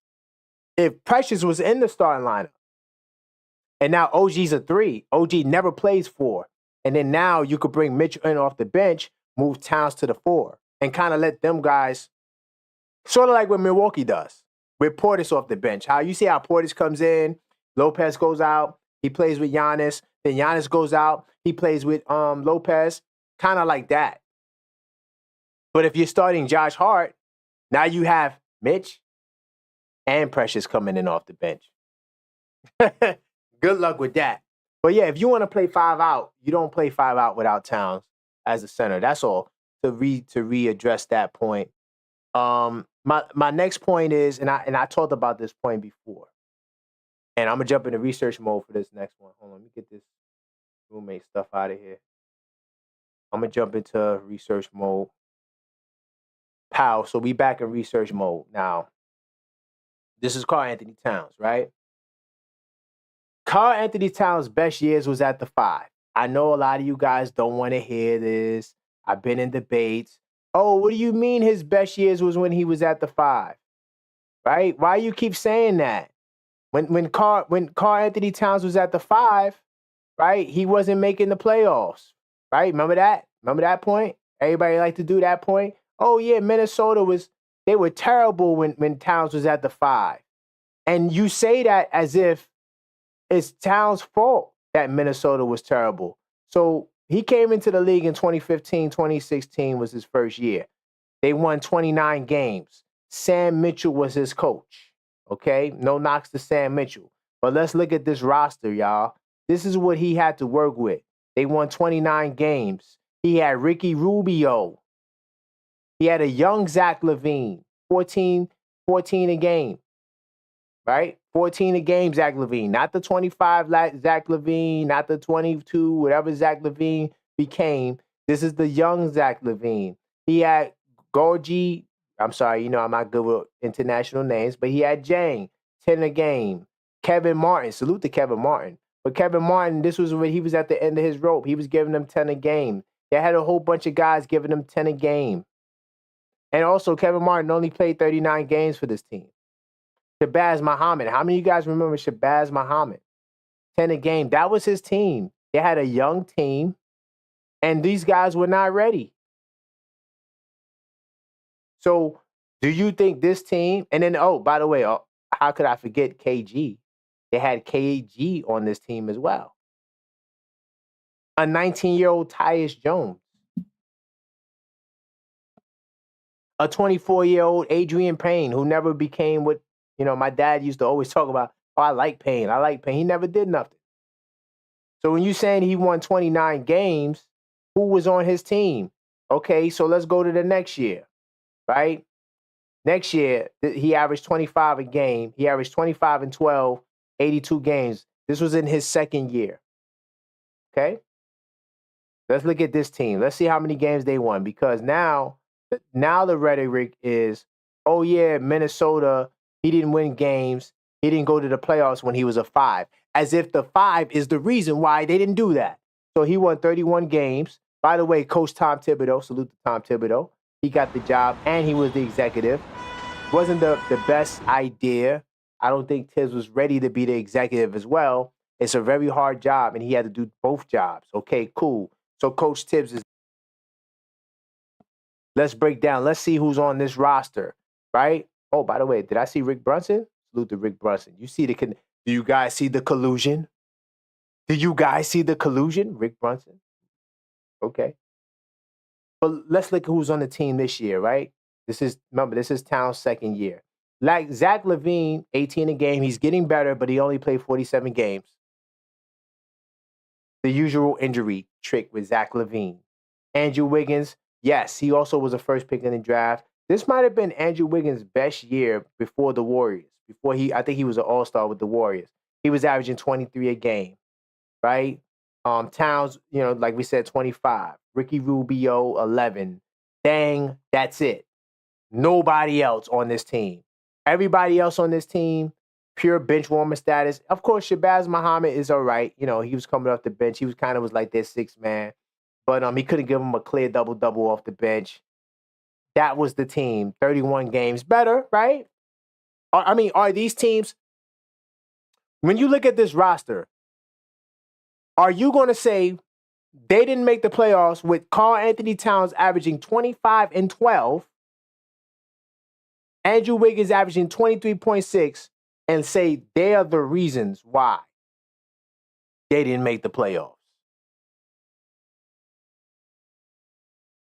if Precious was in the starting lineup. And now OG's a 3. OG never plays 4. And then now you could bring Mitch in off the bench, move Towns to the 4, and kind of let them guys, sort of like what Milwaukee does with Portis off the bench. How you see how Portis comes in, Lopez goes out, he plays with Giannis, then Giannis goes out, he plays with Lopez, kind of like that. But if you're starting Josh Hart, now you have Mitch and Precious coming in off the bench. Good luck with that. But yeah, if you want to play 5 out, you don't play 5 out without Towns as a center. That's all. To readdress that point. My next point is, and I talked about this point before, and I'm gonna jump into research mode for this next one. Hold on, let me get this roommate stuff out of here. I'm gonna jump into research mode. Pow. So we back in research mode now. This is Karl-Anthony Towns, right? Karl-Anthony Towns' best years was at the 5. I know a lot of you guys don't want to hear this. I've been in debates. Oh, what do you mean his best years was when he was at the 5? Right? Why you keep saying that? When Karl-Anthony Towns was at the 5, right? He wasn't making the playoffs. Right? Remember that? Remember that point? Everybody like to do that point. Oh yeah, Minnesota they were terrible when Towns was at the 5. And you say that as if it's Towns' fault that Minnesota was terrible. So he came into the league in 2015, 2016 was his first year. They won 29 games. Sam Mitchell was his coach. Okay? No knocks to Sam Mitchell. But let's look at this roster, y'all. This is what he had to work with. They won 29 games. He had Ricky Rubio. He had a young Zach LaVine, 14 a game, right? 14 a game, Zach LaVine. Not the 25 Zach LaVine, not the 22, whatever Zach LaVine became. This is the young Zach LaVine. He had Gorgie. I'm sorry, I'm not good with international names, but he had Jang, 10 a game. Kevin Martin, salute to Kevin Martin. But Kevin Martin, this was when he was at the end of his rope. He was giving them 10 a game. They had a whole bunch of guys giving them 10 a game. And also, Kevin Martin only played 39 games for this team. Shabazz Muhammad. How many of you guys remember Shabazz Muhammad? 10 a game. That was his team. They had a young team, and these guys were not ready. So, do you think this team, and then, by the way, how could I forget KG? They had KG on this team as well. A 19-year-old Tyus Jones. A 24-year-old Adrian Payne, who never became what, my dad used to always talk about. Oh, I like Payne. He never did nothing. So when you're saying he won 29 games, who was on his team? Okay, so let's go to the next year, right? Next year, he averaged 25 a game. He averaged 25 and 12, 82 games. This was in his second year. Okay? Let's look at this team. Let's see how many games they won, because now the rhetoric is, oh yeah, Minnesota, he didn't win games. He didn't go to the playoffs when he was a 5. As if the 5 is the reason why they didn't do that. So he won 31 games. By the way, Coach Tom Thibodeau, salute to Tom Thibodeau. He got the job, and he was the executive. Wasn't the best idea. I don't think Tibbs was ready to be the executive as well. It's a very hard job, and he had to do both jobs. Okay, cool. So Coach Tibbs is... Let's break down. Let's see who's on this roster, right? Oh, by the way, did I see Rick Brunson? Salute to Rick Brunson. Do you guys see the collusion? Do you guys see the collusion? Rick Brunson? Okay. But let's look at who's on the team this year, right? This is Towns' second year. Like Zach LaVine, 18 a game. He's getting better, but he only played 47 games. The usual injury trick with Zach LaVine. Andrew Wiggins, yes, he also was a first pick in the draft. This might have been Andrew Wiggins' best year before the Warriors. I think he was an all-star with the Warriors. He was averaging 23 a game, right? Towns, like we said, 25. Ricky Rubio, 11. Dang, that's it. Nobody else on this team. Everybody else on this team, pure bench warmer status. Of course, Shabazz Muhammad is all right. He was coming off the bench. He was like their sixth man. But he couldn't give him a clear double-double off the bench. That was the team. 31 games better, right? Are these teams, when you look at this roster, are you going to say they didn't make the playoffs with Karl-Anthony Towns averaging 25 and 12, Andrew Wiggins averaging 23.6, and say they are the reasons why they didn't make the playoffs?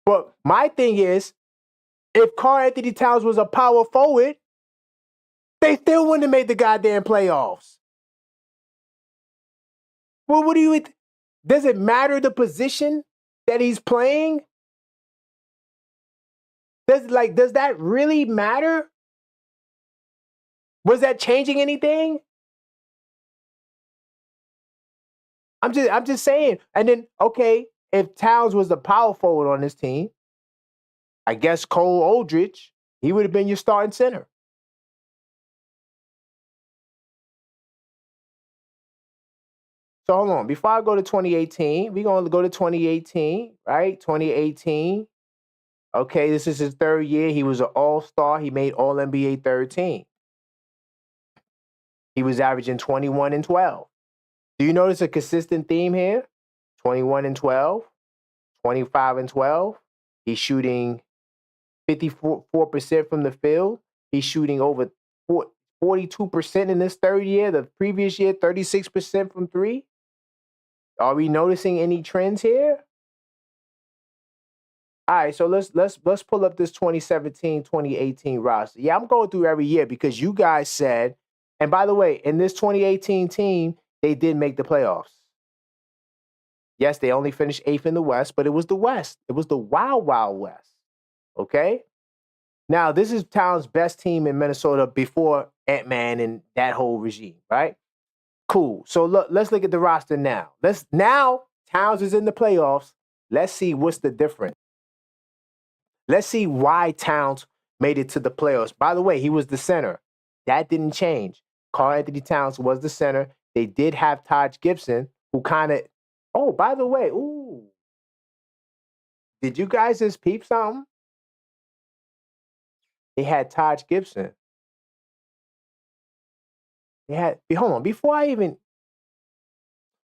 But my thing is, if Karl-Anthony Towns was a power forward, they still wouldn't have made the goddamn playoffs. Well, does it matter the position that he's playing? Does that really matter? Was that changing anything? I'm just saying. And then, okay, if Towns was the power forward on this team, I guess Cole Aldridge, he would have been your starting center. So hold on. Before I go to 2018, we're going to go to 2018, right? 2018. Okay, this is his third year. He was an all-star. He made All-NBA third team. He was averaging 21 and 12. Do you notice a consistent theme here? 21 and 12, 25 and 12. He's shooting 54% from the field. He's shooting over 42% in this third year. The previous year, 36% from three. Are we noticing any trends here? All right, so let's pull up this 2017, 2018 roster. Yeah, I'm going through every year because you guys said, and by the way, in this 2018 team, they did make the playoffs. Yes, they only finished 8th in the West, but it was the West. It was the Wild Wild West. Okay? Now, this is Towns' best team in Minnesota before Ant-Man and that whole regime, right? Cool. So let's look at the roster now. Now Towns is in the playoffs. Let's see what's the difference. Let's see why Towns made it to the playoffs. By the way, he was the center. That didn't change. Karl-Anthony Towns was the center. They did have Taj Gibson, who kind of, oh, by the way, ooh. Did you guys just peep something? They had Taj Gibson. Hold on, before I even,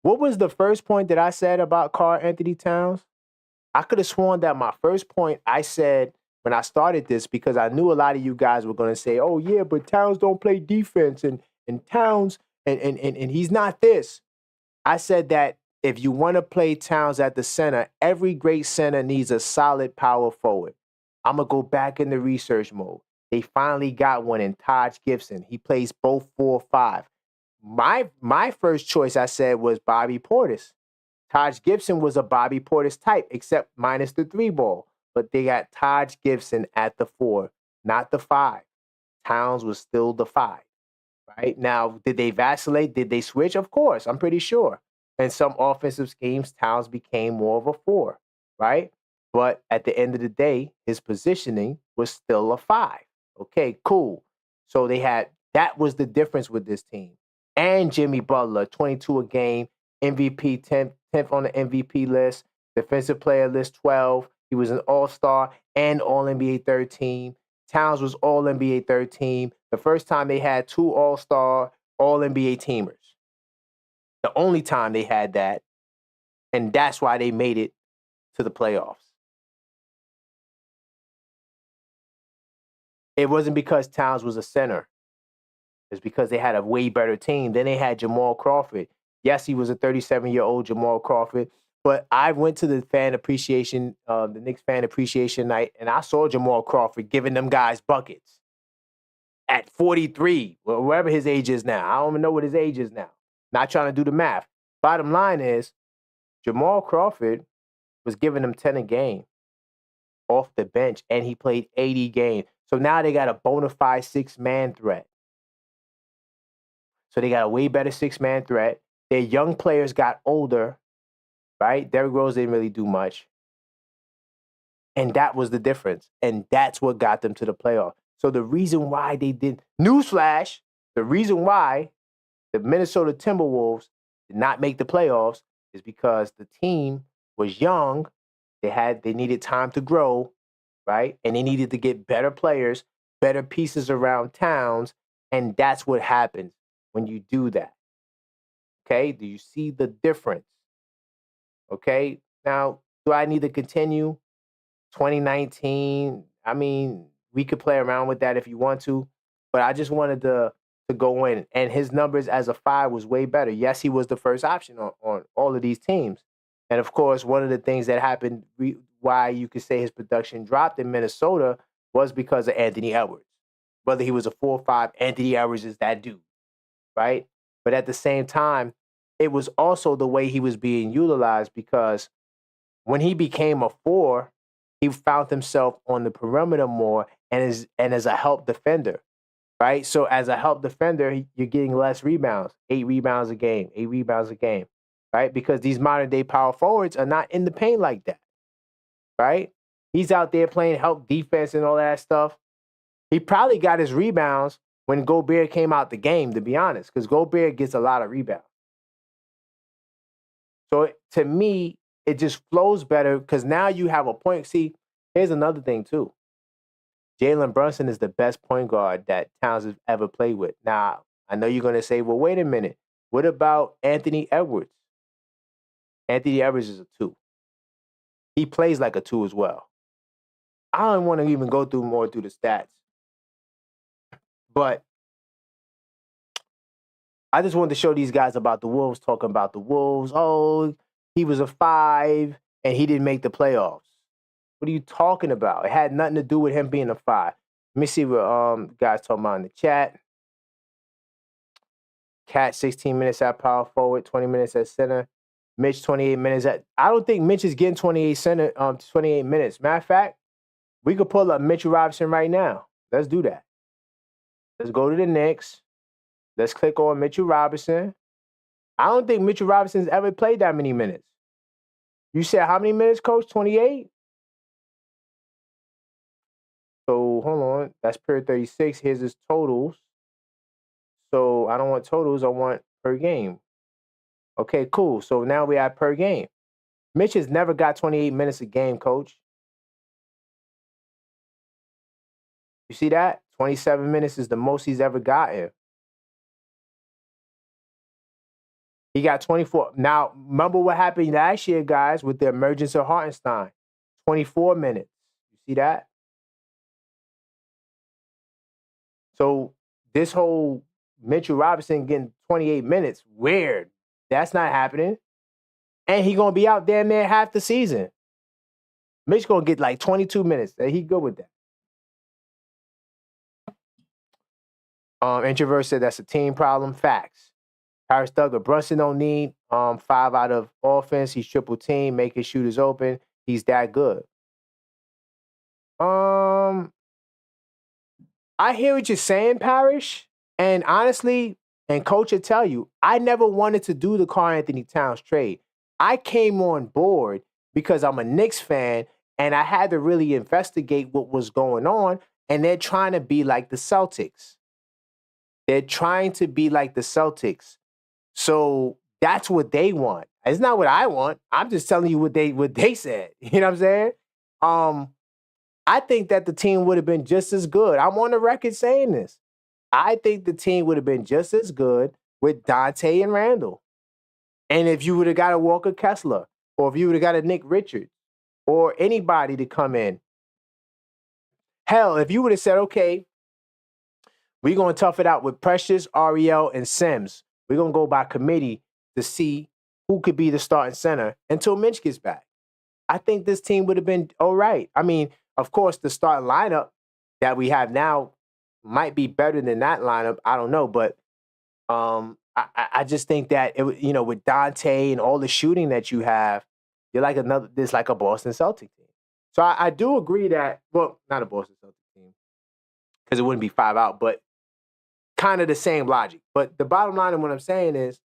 what was the first point that I said about Karl-Anthony Towns? I could have sworn that my first point I said when I started this, because I knew a lot of you guys were going to say, oh, yeah, but Towns don't play defense and Towns, and he's not this. I said that if you want to play Towns at the center, every great center needs a solid power forward. I'm going to go back in the research mode. They finally got one in Taj Gibson. He plays both 4-5. My first choice, I said, was Bobby Portis. Taj Gibson was a Bobby Portis type, except minus the 3 ball. But they got Taj Gibson at the 4, not the 5. Towns was still the 5, right? Now, did they vacillate? Did they switch? Of course, I'm pretty sure. In some offensive schemes, Towns became more of a 4, right? But at the end of the day, his positioning was still a 5. Okay, cool. So that was the difference with this team. And Jimmy Butler, 22 a game, MVP 10th on the MVP list, defensive player list 12. He was an all-star and all-NBA third team. Towns was all-NBA third team. The first time they had 2 all-star, all-NBA teamers. The only time they had that. And that's why they made it to the playoffs. It wasn't because Towns was a center. It's because they had a way better team. Then they had Jamal Crawford. Yes, he was a 37-year-old Jamal Crawford, but I went to the the Knicks fan appreciation night, and I saw Jamal Crawford giving them guys buckets at 43, or wherever his age is now. I don't even know what his age is now. Not trying to do the math. Bottom line is, Jamal Crawford was giving them 10 a game off the bench, and he played 80 games. So now they got a bona fide 6-man threat. So they got a way better 6-man threat. Their young players got older, right? Derrick Rose didn't really do much. And that was the difference. And that's what got them to the playoff. So the reason why they did, newsflash, the reason why the Minnesota Timberwolves did not make the playoffs is because the team was young. They needed time to grow, right? And they needed to get better players, better pieces around Towns. And that's what happens when you do that. Okay, do you see the difference? Okay, now, do I need to continue 2019? I mean, we could play around with that if you want to, but I just wanted to go in. And his numbers as a 5 was way better. Yes, he was the first option on all of these teams. And of course, one of the things that happened, why you could say his production dropped in Minnesota, was because of Anthony Edwards. Whether he was a 4-5, Anthony Edwards is that dude, right? But at the same time, it was also the way he was being utilized, because when he became a 4, he found himself on the perimeter more and as a help defender, right? So as a help defender, you're getting less rebounds, 8 rebounds a game, right? Because these modern day power forwards are not in the paint like that, right? He's out there playing help defense and all that stuff. He probably got his rebounds when Gobert came out the game, to be honest, because Gobert gets a lot of rebounds. So to me, it just flows better because now you have a point. See, here's another thing too. Jalen Brunson is the best point guard that Towns has ever played with. Now, I know you're going to say, well, wait a minute. What about Anthony Edwards? Anthony Edwards is a 2. He plays like a 2 as well. I don't want to even go through the stats. But I just wanted to show these guys about the Wolves, talking about the Wolves. Oh, he was a 5 and he didn't make the playoffs. What are you talking about? It had nothing to do with him being a 5. Let me see what guys talking about in the chat. Cat 16 minutes at power forward, 20 minutes at center. Mitch 28 minutes at. I don't think Mitch is getting 28 minutes. Matter of fact, we could pull up Mitchell Robinson right now. Let's do that. Let's go to the Knicks. Let's click on Mitchell Robinson. I don't think Mitchell Robinson's ever played that many minutes. You said how many minutes, Coach? 28? So, hold on. That's per 36. Here's his totals. So, I don't want totals. I want per game. Okay, cool. So, now we have per game. Mitch has never got 28 minutes a game, Coach. You see that? 27 minutes is the most he's ever gotten. He got 24. Now, remember what happened last year, guys, with the emergence of Hartenstein. 24 minutes. You see that? So this whole Mitchell Robinson getting 28 minutes, weird. That's not happening. And he going to be out damn near half the season. Mitch going to get like 22 minutes. He good with that. Introvert said that's a team problem. Facts. Harris Duggar, Brunson don't need 5 out of offense. He's triple team, making shooters open. He's that good. I hear what you're saying, Parrish. And honestly, and Coach will tell you, I never wanted to do the Karl-Anthony Towns trade. I came on board because I'm a Knicks fan and I had to really investigate what was going on. And they're trying to be like the Celtics. They're trying to be like the Celtics. So that's what they want. It's not what I want. I'm just telling you what they said. You know what I'm saying? I think that the team would have been just as good. I'm on the record saying this. I think the team would have been just as good with Dante and Randall. And if you would have got a Walker Kessler, or if you would have got a Nick Richards, or anybody to come in. Hell, if you would have said, okay, we're going to tough it out with Precious, Ariel, and Sims. We're going to go by committee to see who could be the starting center until Mitch gets back. I think this team would have been all right. I mean, of course, the starting lineup that we have now might be better than that lineup. I don't know, but I just think that with Dante and all the shooting that you have, you're like there's like a Boston Celtics team. So I do agree that, well, not a Boston Celtics team because it wouldn't be 5 out, but kind of the same logic. But the bottom line of what I'm saying is,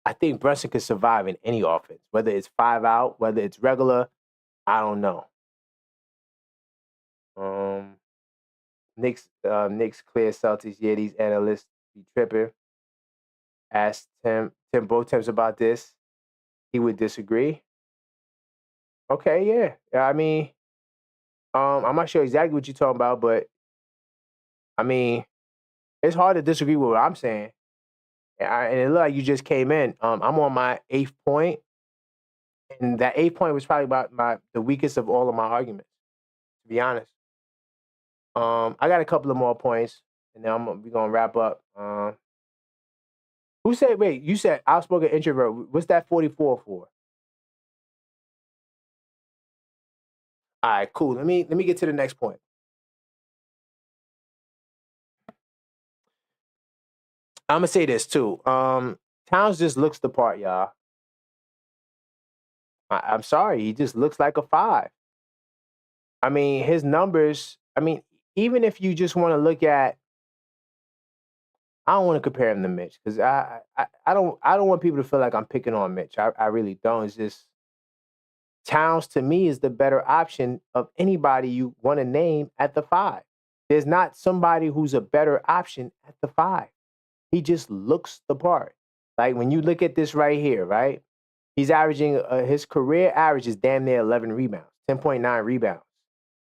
I think Brunson could survive in any offense, whether it's 5 out, whether it's regular. I don't know. Knicks clear Celtics. Yeah, these analysts be tripping. Asked Tim Botems about this. He would disagree. Okay, yeah. I mean, I'm not sure exactly what you're talking about, but I mean, it's hard to disagree with what I'm saying. And it looked like you just came in. I'm on my 8th point, and that 8th point was probably about the weakest of all of my arguments, to be honest. I got a couple of more points, and then we're gonna wrap up. Who said? Wait, you said outspoken introvert. What's that 44 for? All right, cool. Let me get to the next point. I'm gonna say this too. Towns just looks the part, y'all. I'm sorry, he just looks like a 5. I mean, his numbers. I mean, even if you just want to look at, I don't want to compare him to Mitch because I don't want people to feel like I'm picking on Mitch. I really don't. It's just Towns to me is the better option of anybody you want to name at the 5. There's not somebody who's a better option at the 5. He just looks the part. Like when you look at this right here, right? He's averaging, his career average is damn near 11 rebounds, 10.9 rebounds.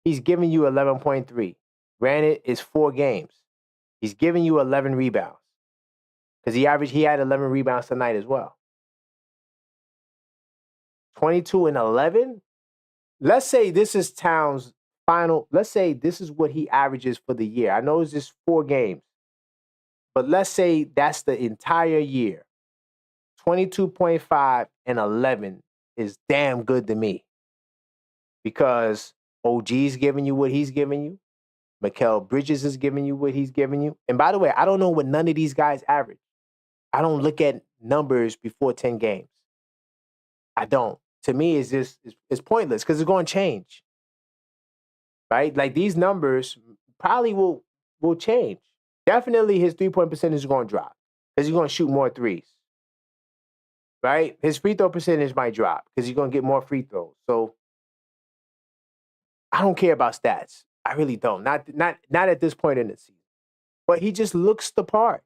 He's giving you 11.3. Granted, it's 4 games. He's giving you 11 rebounds. Because he had 11 rebounds tonight as well. 22 and 11? Let's say this is Towns' final. Let's say this is what he averages for the year. I know it's just 4 games. but let's say that's the entire year. 22.5 and 11 is damn good to me because OG's giving you what he's giving you. Mikal Bridges is giving you what he's giving you. And by the way, I don't know what none of these guys average. I don't look at numbers before 10 games. I don't. To me, it's pointless because it's going to change. Right? Like these numbers probably will change. Definitely his three-point percentage is going to drop because he's going to shoot more threes. Right? His free throw percentage might drop because he's going to get more free throws. So I don't care about stats. I really don't. Not at this point in the season. But he just looks the part.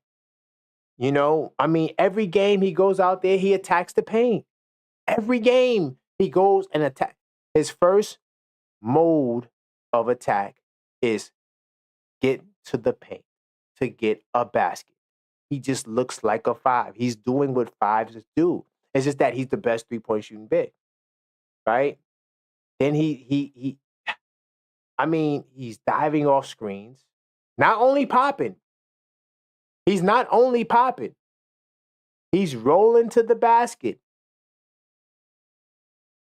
You know, I mean, every game he goes out there, he attacks the paint. Every game he goes and attacks. His first mode of attack is get to the paint to get a basket. He just looks like a five. He's doing what fives do. It's just that he's the best three-point shooting big, right? Then he's diving off screens. Not only popping. He's not only popping. He's rolling to the basket.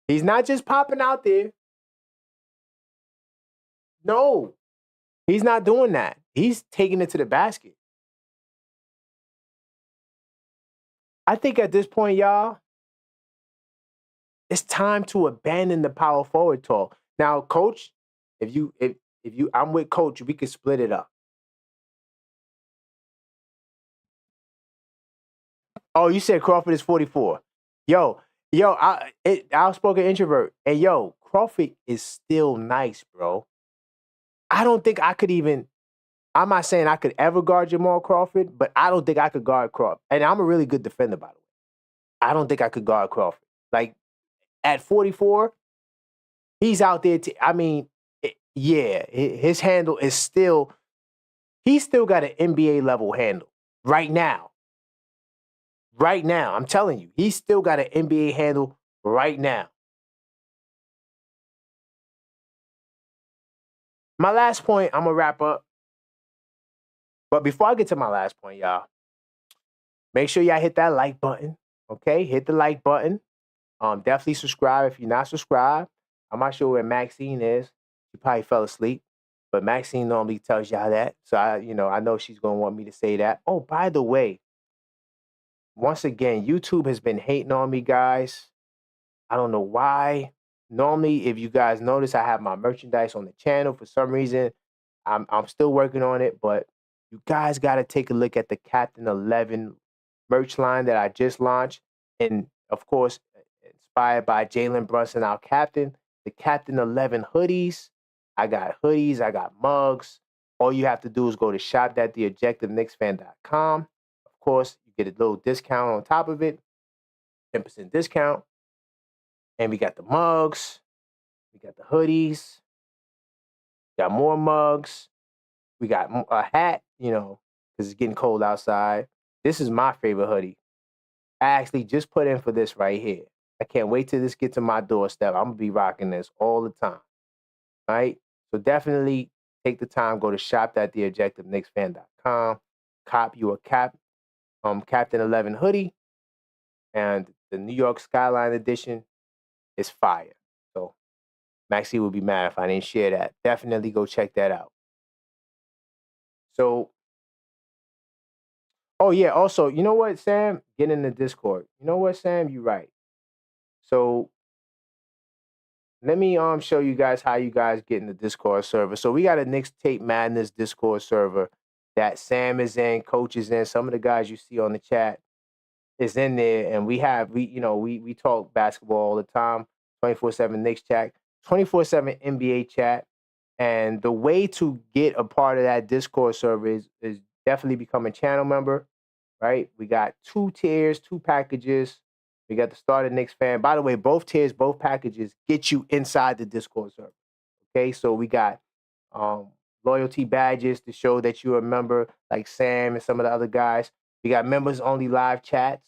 He's not just popping out there. No, he's not doing that. He's taking it to the basket. I think at this point, y'all, it's time to abandon the power forward talk. Now, Coach, if you I'm with Coach, we could split it up. Oh, you said Crawford is 44. Outspoken introvert. And yo, Crawford is still nice, bro. I don't think I could even. I'm not saying I could ever guard Jamal Crawford, but I don't think I could guard Crawford. And I'm a really good defender, by the way. I don't think I could guard Crawford. Like, at 44, he's out there. His handle is still. He's still got an NBA level handle right now. Right now, I'm telling you, he's still got an NBA handle right now. My last point, I'm going to wrap up. But before I get to my last point, y'all, make sure y'all hit that like button, okay? Hit the like button. Definitely subscribe if you're not subscribed. I'm not sure where Maxine is. She probably fell asleep. But Maxine normally tells y'all that. So, I know she's going to want me to say that. Oh, by the way, once again, YouTube has been hating on me, guys. I don't know why. Normally, if you guys notice, I have my merchandise on the channel. For some reason, I'm still working on it, but you guys got to take a look at the Captain 11 merch line that I just launched. And, of course, inspired by Jalen Brunson, our captain, the Captain 11 hoodies. I got hoodies. I got mugs. All you have to do is go to shop.theobjectiveknicksfan.com. Of course, you get a little discount on top of it, 10% discount. And we got the mugs. We got the hoodies. Got more mugs. We got a hat, because it's getting cold outside. This is my favorite hoodie. I actually just put in for this right here. I can't wait till this gets to my doorstep. I'm going to be rocking this all the time. All right? So definitely take the time, go to shop.theobjectiveknicksfan.com, cop you a Captain 11 hoodie, and the New York Skyline edition is fire. So Maxie would be mad if I didn't share that. Definitely go check that out. So, oh yeah, also, you know what, Sam? Get in the Discord. You know what, Sam? You're right. So let me show you guys how you guys get in the Discord server. So we got a Knicks Tape Madness Discord server that Sam is in, Coach is in, some of the guys you see on the chat is in there, and we talk basketball all the time, 24/7 Knicks chat, 24/7 NBA chat. And the way to get a part of that Discord server is definitely become a channel member, right? We got 2 tiers, 2 packages. We got the Starter Knicks fan. By the way, both tiers, both packages get you inside the Discord server. Okay, so we got loyalty badges to show that you're a member, like Sam and some of the other guys. We got members only live chats.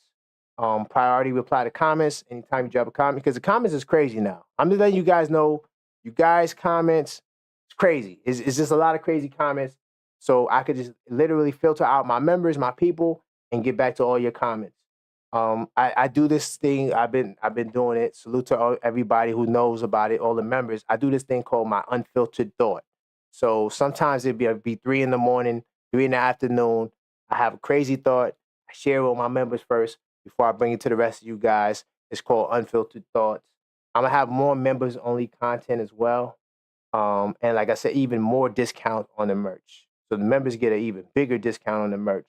Priority reply to comments anytime you drop a comment, because the comments is crazy now. I'm just letting you guys know, you guys comments, it's crazy. It's just a lot of crazy comments. So I could just literally filter out my members, my people, and get back to all your comments. I do this thing. I've been doing it. Salute to everybody who knows about it, all the members. I do this thing called my unfiltered thought. So sometimes it'd be 3 in the morning, 3 in the afternoon. I have a crazy thought. I share it with my members first before I bring it to the rest of you guys. It's called Unfiltered Thoughts. I'm gonna have more members only content as well. And like I said, even more discount on the merch. So the members get an even bigger discount on the merch.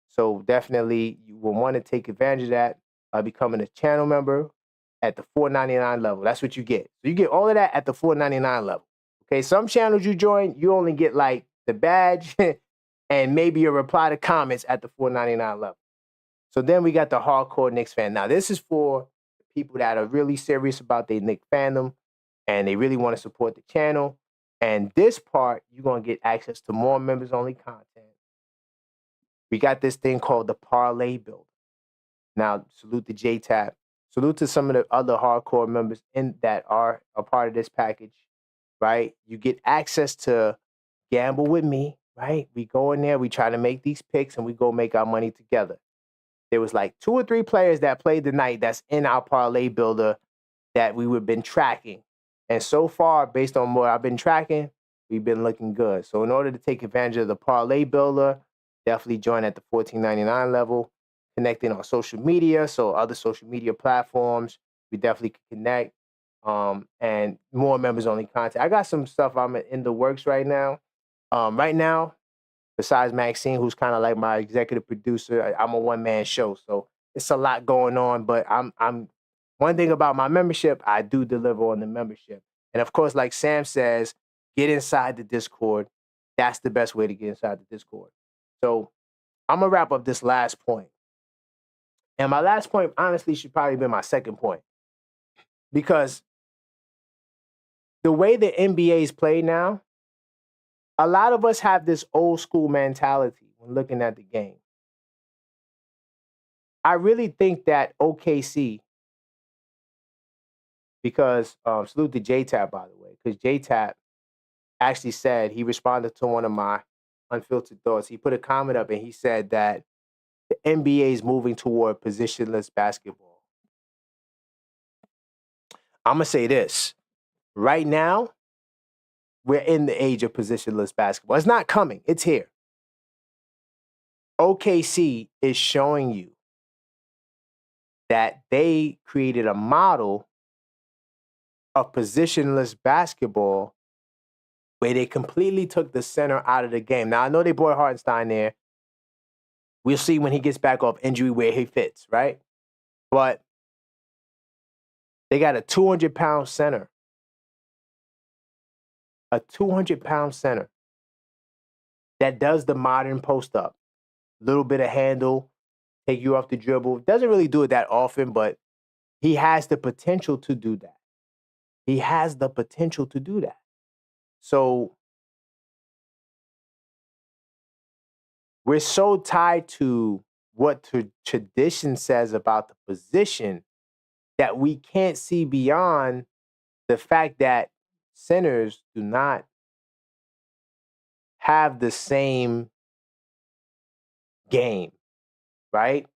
So definitely you will want to take advantage of that by becoming a channel member at the $4.99 level. That's what you get. So you get all of that at the $4.99 level. Okay, some channels you join, you only get like the badge and maybe a reply to comments at the $4.99 level. So then we got the hardcore Knicks fan. Now this is for people that are really serious about their Knicks fandom and they really want to support the channel. And this part, you're going to get access to more members only content. We got this thing called the Parlay Builder. Now, salute to J-Tap. Salute to some of the other hardcore members that are a part of this package, right? You get access to Gamble with me, right? We go in there, we try to make these picks, and we go make our money together. There was like 2 or 3 players that played tonight that's in our Parlay Builder that we would been tracking. And so far, based on what I've been tracking, we've been looking good. So in order to take advantage of the Parlay Builder, definitely join at the $14.99 level, connecting on social media. So other social media platforms, we definitely can connect. And more members only content. I got some stuff I'm in the works right now. Right now, besides Maxine, who's kind of like my executive producer, I'm a one-man show. So it's a lot going on, but I'm one thing about my membership, I do deliver on the membership. And of course, like Sam says, get inside the Discord. That's the best way to get inside the Discord. So I'm going to wrap up this last point. And my last point, honestly, should probably be my second point. Because the way the NBA is played now, a lot of us have this old school mentality when looking at the game. I really think that OKC, because salute to J-Tap, by the way, because J-Tap actually said, he responded to one of my unfiltered thoughts. He put a comment up and he said that the NBA is moving toward positionless basketball. I'm going to say this. Right now, we're in the age of positionless basketball. It's not coming. It's here. OKC is showing you that they created a model of positionless basketball where they completely took the center out of the game. Now, I know they brought Hartenstein there. We'll see when he gets back off injury where he fits, right? But they got a 200-pound center. A 200-pound center that does the modern post-up. Little bit of handle, take you off the dribble. Doesn't really do it that often, but he has the potential to do that. He has the potential to do that. So we're so tied to what tradition says about the position that we can't see beyond the fact that centers do not have the same game, right?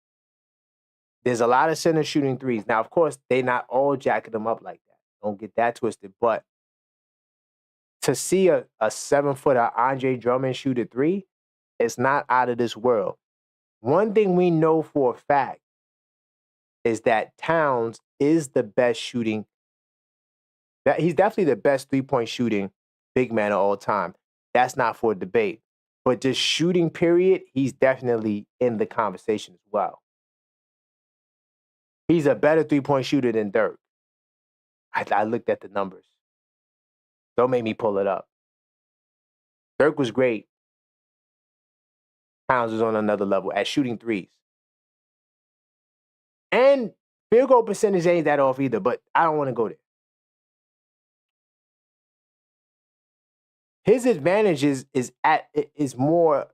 There's a lot of centers shooting threes. Now, of course, they're not all jacking them up like that. Don't get that twisted. But to see a 7-footer Andre Drummond shoot a three, it's not out of this world. One thing we know for a fact is that Towns is the best shooting. He's definitely the best three-point shooting big man of all time. That's not for debate. But just shooting, period, he's definitely in the conversation as well. He's a better three-point shooter than Dirk. I looked at the numbers. Don't make me pull it up. Dirk was great. Towns was on another level at shooting threes. And field goal percentage ain't that off either, but I don't want to go there. His advantage is more,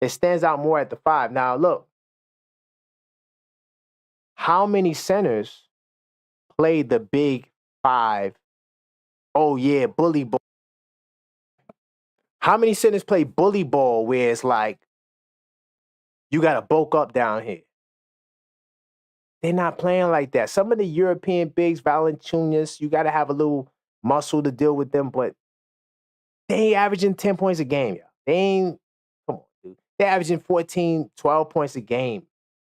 it stands out more at the 5. Now, look, how many centers played the big 5? Oh, yeah, bully ball. How many centers play bully ball where it's like you got to bulk up down here? They're not playing like that. Some of the European bigs, Valanciunas, you got to have a little muscle to deal with them, but they ain't averaging 10 points a game, yo. They ain't, come on, dude. They're averaging 14, 12 points a game.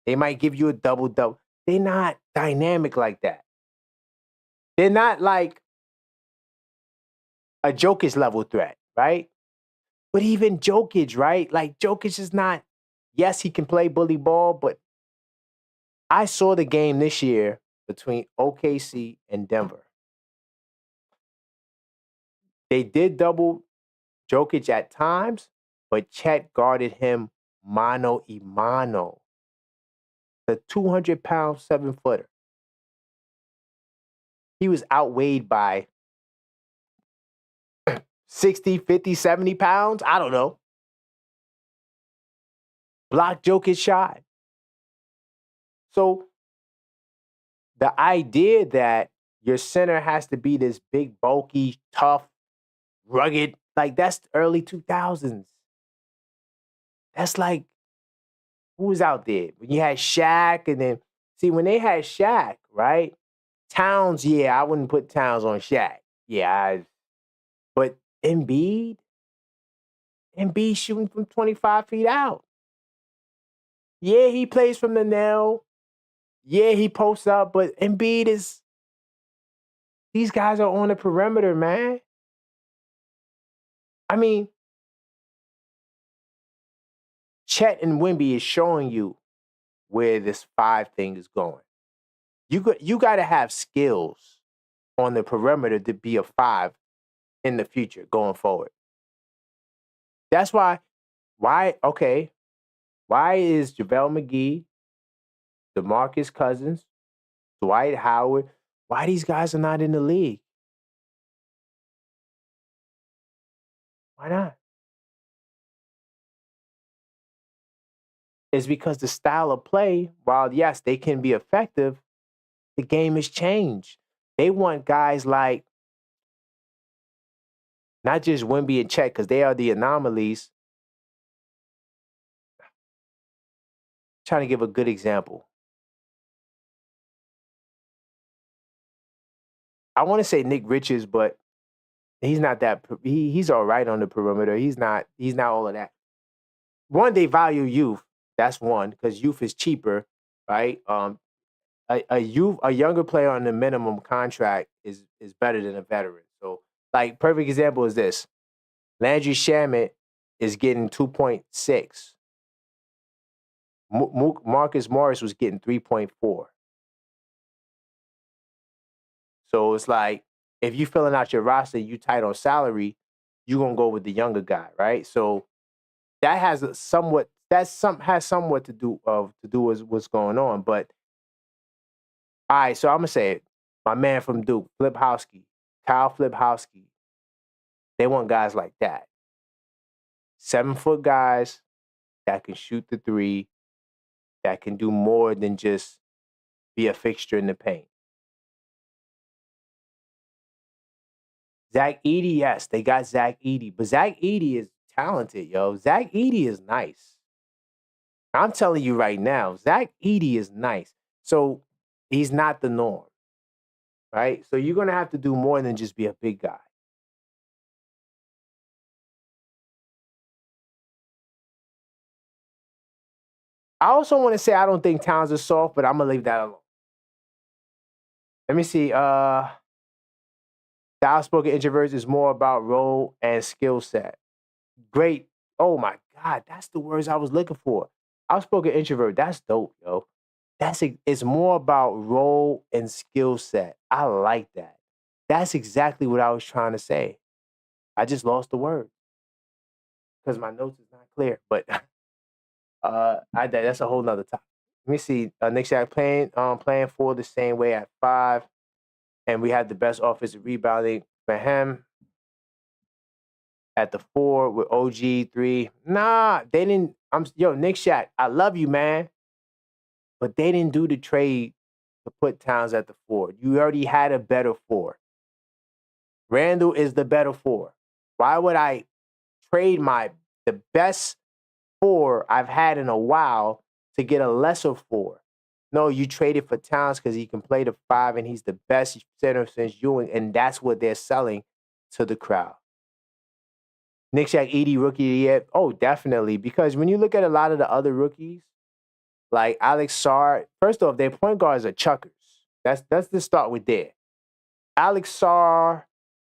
They might give you a double-double. They're not dynamic like that. They're not like a Jokic level threat, right? But even Jokic, right? Like Jokic is not, yes, he can play bully ball, but I saw the game this year between OKC and Denver. They did double Jokic at times, but Chet guarded him mano a mano. The 200-pound 7-footer. He was outweighed by 60, 50, 70 pounds. I don't know. Blocked Jokic shot. So the idea that your center has to be this big, bulky, tough, rugged, like that's early 2000s. That's like, who was out there? When you had Shaq and then, see, when they had Shaq, right? Towns, yeah, I wouldn't put Towns on Shaq. Yeah, but Embiid shooting from 25 feet out. Yeah, he plays from the nail. Yeah, he posts up, but Embiid is, these guys are on the perimeter, man. I mean, Chet and Wemby is showing you where this 5 thing is going. You got to have skills on the perimeter to be a 5 in the future going forward. That's why is JaVale McGee, DeMarcus Cousins, Dwight Howard, why these guys are not in the league? Why not? It's because the style of play, while yes, they can be effective, the game has changed. They want guys like not just Wemby and Chet, because they are the anomalies. Trying to give a good example. I want to say Nick Richards, but he's not that. He's all right on the perimeter. He's not all of that. One, they value youth. That's one, because youth is cheaper, right? A younger player on the minimum contract is better than a veteran. So, like, perfect example is this: Landry Shamet is getting 2.6. Marcus Morris was getting 3.4. So it's like, if you filling out your roster, you tight on salary, you're gonna go with the younger guy, right? So that has somewhat to do with what's going on. But all right, so I'm gonna say it. My man from Duke, Kyle Flipkowski, they want guys like that. 7-foot guys that can shoot the 3, that can do more than just be a fixture in the paint. Zach Edey, yes, they got Zach Edey, but Zach Edey is talented, yo. Zach Edey is nice. I'm telling you right now, Zach Edey is nice. So he's not the norm, right? So you're going to have to do more than just be a big guy. I also want to say I don't think Towns is soft, but I'm going to leave that alone. Let me see. The outspoken introverts is more about role and skill set. Great. Oh my God, that's the words I was looking for. Outspoken introvert, that's dope, yo. It's more about role and skill set. I like that. That's exactly what I was trying to say. I just lost the word because my notes is not clear. But that's a whole nother topic. Let me see. Knicks are playing for the same way at 5, and we had the best offensive rebounding for him at the 4 with OG 3. Nah, they didn't. Nick Shack, I love you, man. But they didn't do the trade to put Towns at the 4. You already had a better 4. Randall is the better 4. Why would I trade the best 4 I've had in a while to get a lesser 4. No, you traded for Towns because he can play the 5 and he's the best center since Ewing, and that's what they're selling to the crowd. Nick Shack Edey rookie of the year. Oh, definitely. Because when you look at a lot of the other rookies, like Alex Sarr, first off, their point guards are chuckers. Let's just start with there. Alex Sarr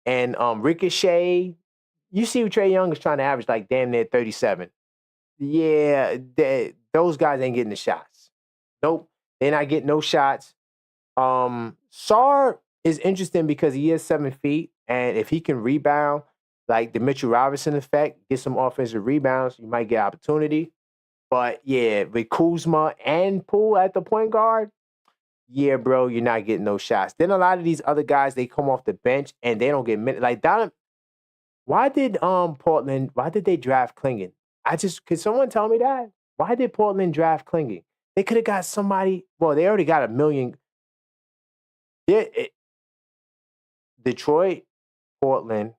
and Ricochet. You see what Trae Young is trying to average like damn near 37. Yeah, those guys ain't getting the shots. Nope. They're not getting no shots. Sarr is interesting because he is 7 feet, and if he can rebound, like the Mitchell Robinson effect, get some offensive rebounds, you might get opportunity. But yeah, with Kuzma and Poole at the point guard, yeah, bro, you're not getting no shots. Then a lot of these other guys, they come off the bench and they don't get minutes. Like Donovan, why did they draft Klingon? Could someone tell me that? Why did Portland draft Klingon? They could have got somebody. Well, they already got $1 million. Detroit, Portland,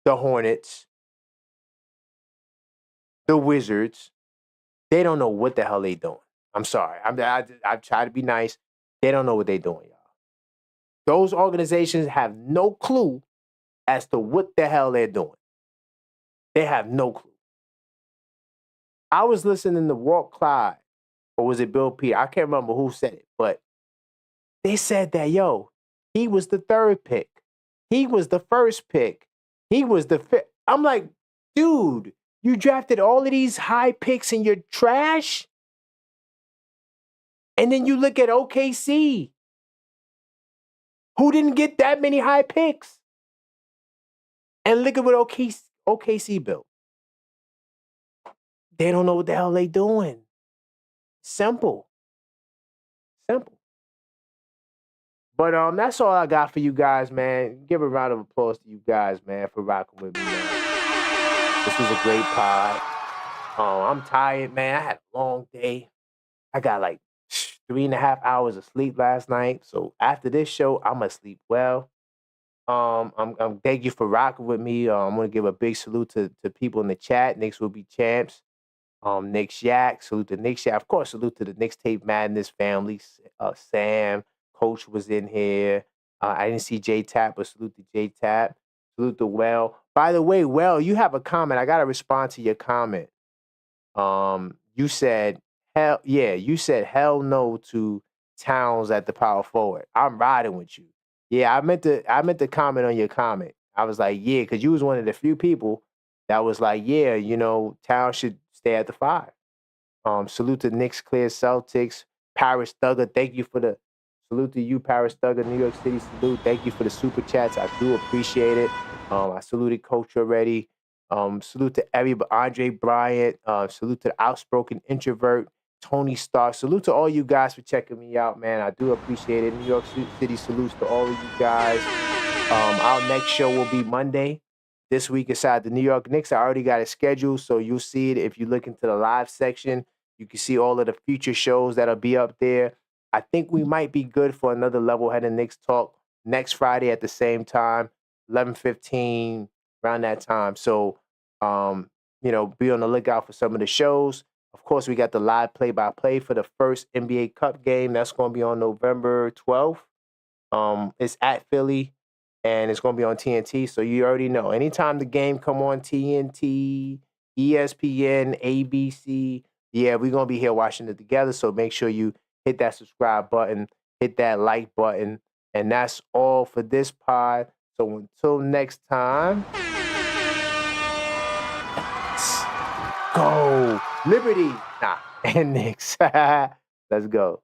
the Hornets, the Wizards. They don't know what the hell they doing. I'm sorry. I try to be nice. They don't know what they doing, y'all. Those organizations have no clue as to what the hell they're doing. They have no clue. I was listening to Walt Clyde, or was it Bill Peter? I can't remember who said it, but they said that, he was the 3rd pick. He was the 1st pick. He was the 5th. I'm like, dude, you drafted all of these high picks and you're trash? And then you look at OKC, who didn't get that many high picks. And look at what OKC built. They don't know what the hell they doing. Simple. But that's all I got for you guys, man. Give a round of applause to you guys, man, for rocking with me, man. This was a great pod. I'm tired, man. I had a long day. I got like 3.5 hours of sleep last night. So after this show, I'm gonna sleep well. I'm thank you for rocking with me. I'm gonna give a big salute to people in the chat. Knicks will be champs. Knicks Yak, salute to Knicks Yak. Of course, salute to the Knicks Tape Madness family. Sam, Coach was in here. I didn't see J Tap, but salute to J Tap. Salute to Well. By the way, Well, you have a comment. I gotta respond to your comment. You said hell no to Towns at the power forward. I'm riding with you. Yeah, I meant to comment on your comment. I was like, yeah, because you was one of the few people that was like, yeah, Towns should stay at the 5. Salute to Knicks Clear Celtics. Paris Thugger, thank you for the salute to you, Paris Thugger, New York City salute. Thank you for the super chats. I do appreciate it. I saluted Coach already. Salute to everybody. Andre Bryant. Salute to the outspoken introvert, Tony Stark. Salute to all you guys for checking me out, man. I do appreciate it. New York City salutes to all of you guys. Our next show will be Monday. This week inside the New York Knicks. I already got it scheduled, so you'll see it if you look into the live section. You can see all of the future shows that'll be up there. I think we might be good for another level-headed Knicks talk next Friday at the same time, 11:15, around that time. So, be on the lookout for some of the shows. Of course, we got the live play-by-play for the first NBA Cup game. That's going to be on November 12th. It's at Philly, and it's going to be on TNT. So you already know. Anytime the game come on TNT, ESPN, ABC, yeah, we're going to be here watching it together. So make sure you hit that subscribe button, hit that like button. And that's all for this pod. So until next time, let's go. Liberty. And Knicks. Let's go.